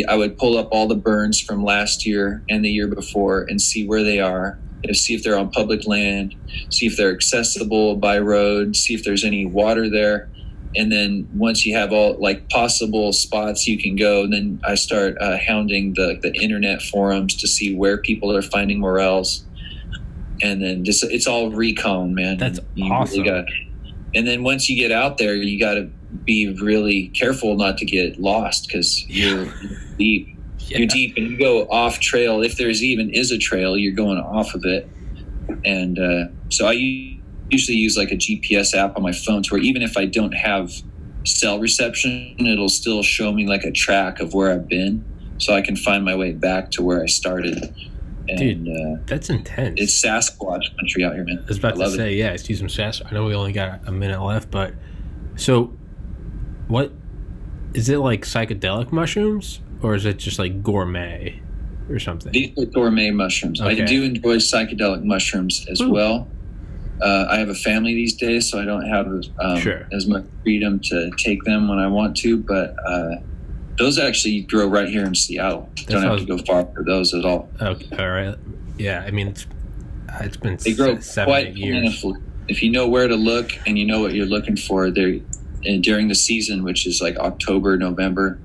Speaker 1: I would pull up all the burns from last year and the year before and see where they are, and see if they're on public land, see if they're accessible by road, see if there's any water there. And then once you have all like possible spots you can go, then I start hounding the internet forums to see where people are finding morels. And then just, it's all recon, man.
Speaker 2: That's
Speaker 1: you
Speaker 2: awesome.
Speaker 1: Really and then once you get out there, you got to be really careful not to get lost, because you're deep. Yeah. You're deep, and you go off trail. If there's even is a trail, you're going off of it. And so I usually use like a GPS app on my phone, to where even if I don't have cell reception, it'll still show me like a track of where I've been, so I can find my way back to where I started. And,
Speaker 2: dude, that's intense.
Speaker 1: It's Sasquatch country out here, man.
Speaker 2: I was about to say, yeah, it's some Sasquatch. I know we only got a minute left, but so what is it, like psychedelic mushrooms, or is it just like gourmet or something?
Speaker 1: These are gourmet mushrooms. Okay. I do enjoy psychedelic mushrooms as well. I have a family these days, so I don't have as much freedom to take them when I want to, but those actually grow right here in Seattle. Don't have to go far for those at all.
Speaker 2: Okay, all right. Yeah, I mean, it's been
Speaker 1: they grow
Speaker 2: 7-8 years.
Speaker 1: Plentiful. If you know where to look and you know what you're looking for, and during the season, which is like October, November,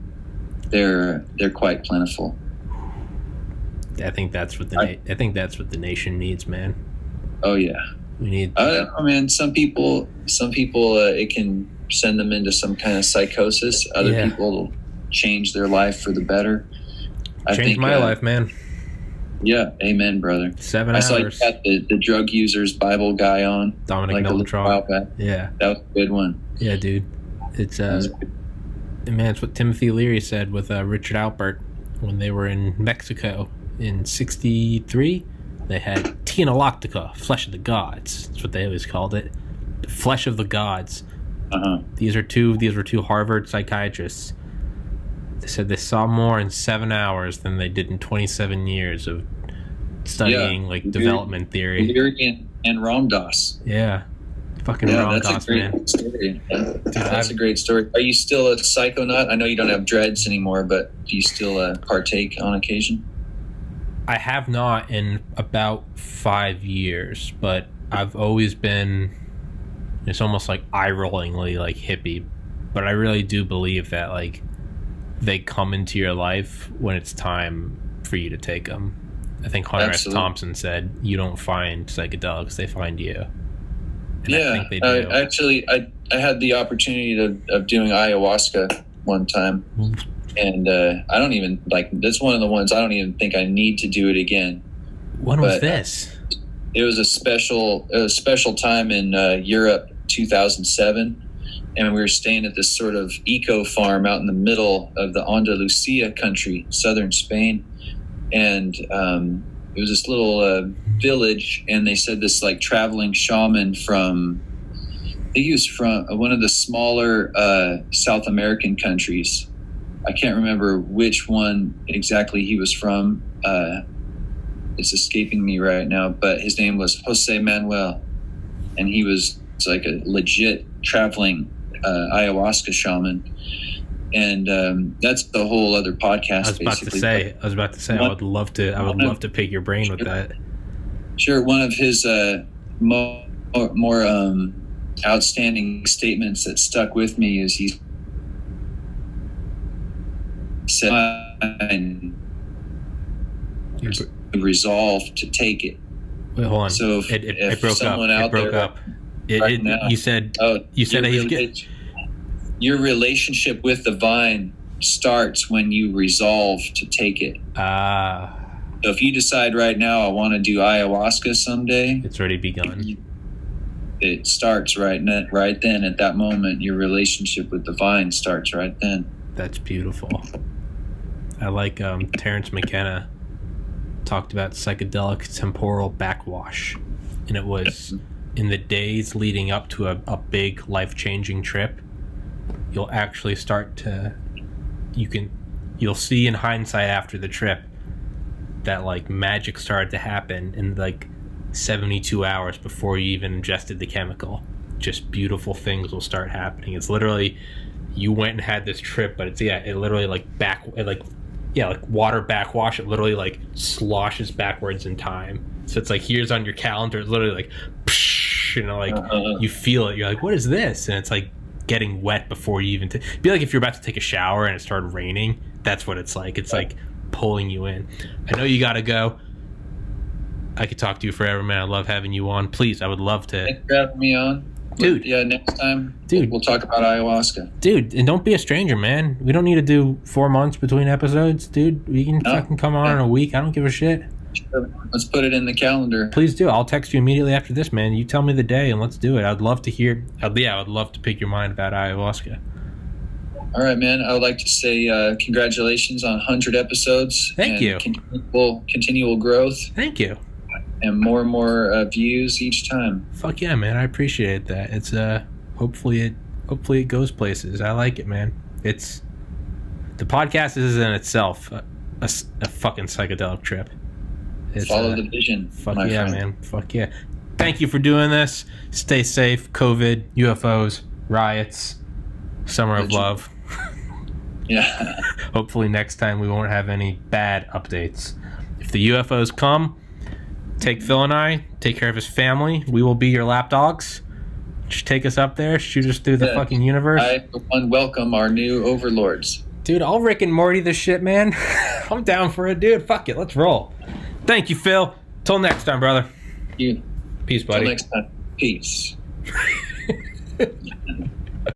Speaker 1: they're quite plentiful.
Speaker 2: I think that's what the nation needs, man.
Speaker 1: Oh yeah,
Speaker 2: we need.
Speaker 1: Man, some people, it can send them into some kind of psychosis. Other people change their life for the better.
Speaker 2: Changed my life, man.
Speaker 1: Yeah, amen, brother.
Speaker 2: 7 hours.
Speaker 1: I saw you had the drug users Bible guy on,
Speaker 2: Dominic Milton. Yeah,
Speaker 1: that was a good one.
Speaker 2: Yeah, dude. It's man, it's what Timothy Leary said with Richard Alpert when they were in Mexico in '63. They had Teenalactica, flesh of the gods. That's what they always called it, the flesh of the gods. These were two Harvard psychiatrists. They said they saw more in 7 hours than they did in 27 years of studying development theory.
Speaker 1: Leary and Ram Dass.
Speaker 2: Yeah. Fucking Ram Dass, man.
Speaker 1: Story. Dude, that's a great story. Are you still a psychonaut? I know you don't have dreads anymore, but do you still partake on occasion?
Speaker 2: I have not in about 5 years, but I've always been, it's almost like eye-rollingly like hippie, but I really do believe that like they come into your life when it's time for you to take them. I think Hunter S. Thompson said, you don't find psychedelics, they find you. And I think they do.
Speaker 1: Actually, I had the opportunity of doing ayahuasca one time, and I don't even, that's one of the ones I don't even think I need to do it again.
Speaker 2: When was this?
Speaker 1: It was a special time in Europe, 2007. And we were staying at this sort of eco farm out in the middle of the Andalusia country, southern Spain. And it was this little village, and they said this like traveling shaman from, I think he was from one of the smaller South American countries. I can't remember which one exactly he was from. It's escaping me right now, but his name was Jose Manuel. And he was like a legit traveling ayahuasca shaman, and that's the whole other podcast.
Speaker 2: I was about to say I would love to pick your brain with that.
Speaker 1: Sure. One of his more outstanding statements that stuck with me is said resolve to take it.
Speaker 2: Wait, hold on.
Speaker 1: So
Speaker 2: it broke up. It broke up. You said
Speaker 1: your relationship with the vine starts when you resolve to take it. So if you decide right now I want to do ayahuasca someday,
Speaker 2: it's already begun.
Speaker 1: It starts right then. At that moment, your relationship with the vine starts right then.
Speaker 2: That's beautiful. I like Terrence McKenna talked about psychedelic temporal backwash, and it was in the days leading up to a big life-changing trip. You'll actually start to you'll see in hindsight after the trip that like magic started to happen in like 72 hours before you even ingested the chemical. Just beautiful things will start happening. It's literally you went and had this trip, but it literally like water backwash. It literally like sloshes backwards in time. So it's like here's on your calendar. It's literally like, psh, you feel it. You're like, what is this? And it's like getting wet before you even be like if you're about to take a shower and it started raining. That's what it's like. It's like pulling you in. I know you gotta go. I could talk to you forever, man. I love having you on. Please, I would love to.
Speaker 1: Thanks for having me on.
Speaker 2: Dude.
Speaker 1: Yeah, next time,
Speaker 2: dude,
Speaker 1: we'll talk about ayahuasca.
Speaker 2: Dude, and don't be a stranger, man. We don't need to do 4 months between episodes, dude. We can fucking come on in a week. I don't give a shit.
Speaker 1: Sure. Let's put it in the calendar.
Speaker 2: Please do. I'll text you immediately after this, man. You tell me the day and let's do it. I'd love to hear. I would love to pick your mind about ayahuasca.
Speaker 1: All right, man. I would like to say congratulations on 100 episodes.
Speaker 2: Thank you.
Speaker 1: Continual growth.
Speaker 2: Thank you.
Speaker 1: And more views each time.
Speaker 2: Fuck yeah, man. I appreciate that. It's hopefully it goes places. I like it, man. It's the podcast is in itself a fucking psychedelic trip.
Speaker 1: Follow the vision.
Speaker 2: Fuck yeah, friend. Man. Fuck yeah. Thank you for doing this. Stay safe. COVID, UFOs, riots, summer of love.
Speaker 1: Yeah.
Speaker 2: Hopefully next time we won't have any bad updates. If the UFOs come, take Phil and I, take care of his family. We will be your lapdogs. Just take us up there, shoot us through the fucking universe.
Speaker 1: I, for one, welcome our new overlords.
Speaker 2: Dude, I'll Rick and Morty this shit, man. I'm down for it, dude. Fuck it, let's roll. Thank you, Phil. Till next time, brother.
Speaker 1: You.
Speaker 2: Peace, buddy.
Speaker 1: Till next time. Peace.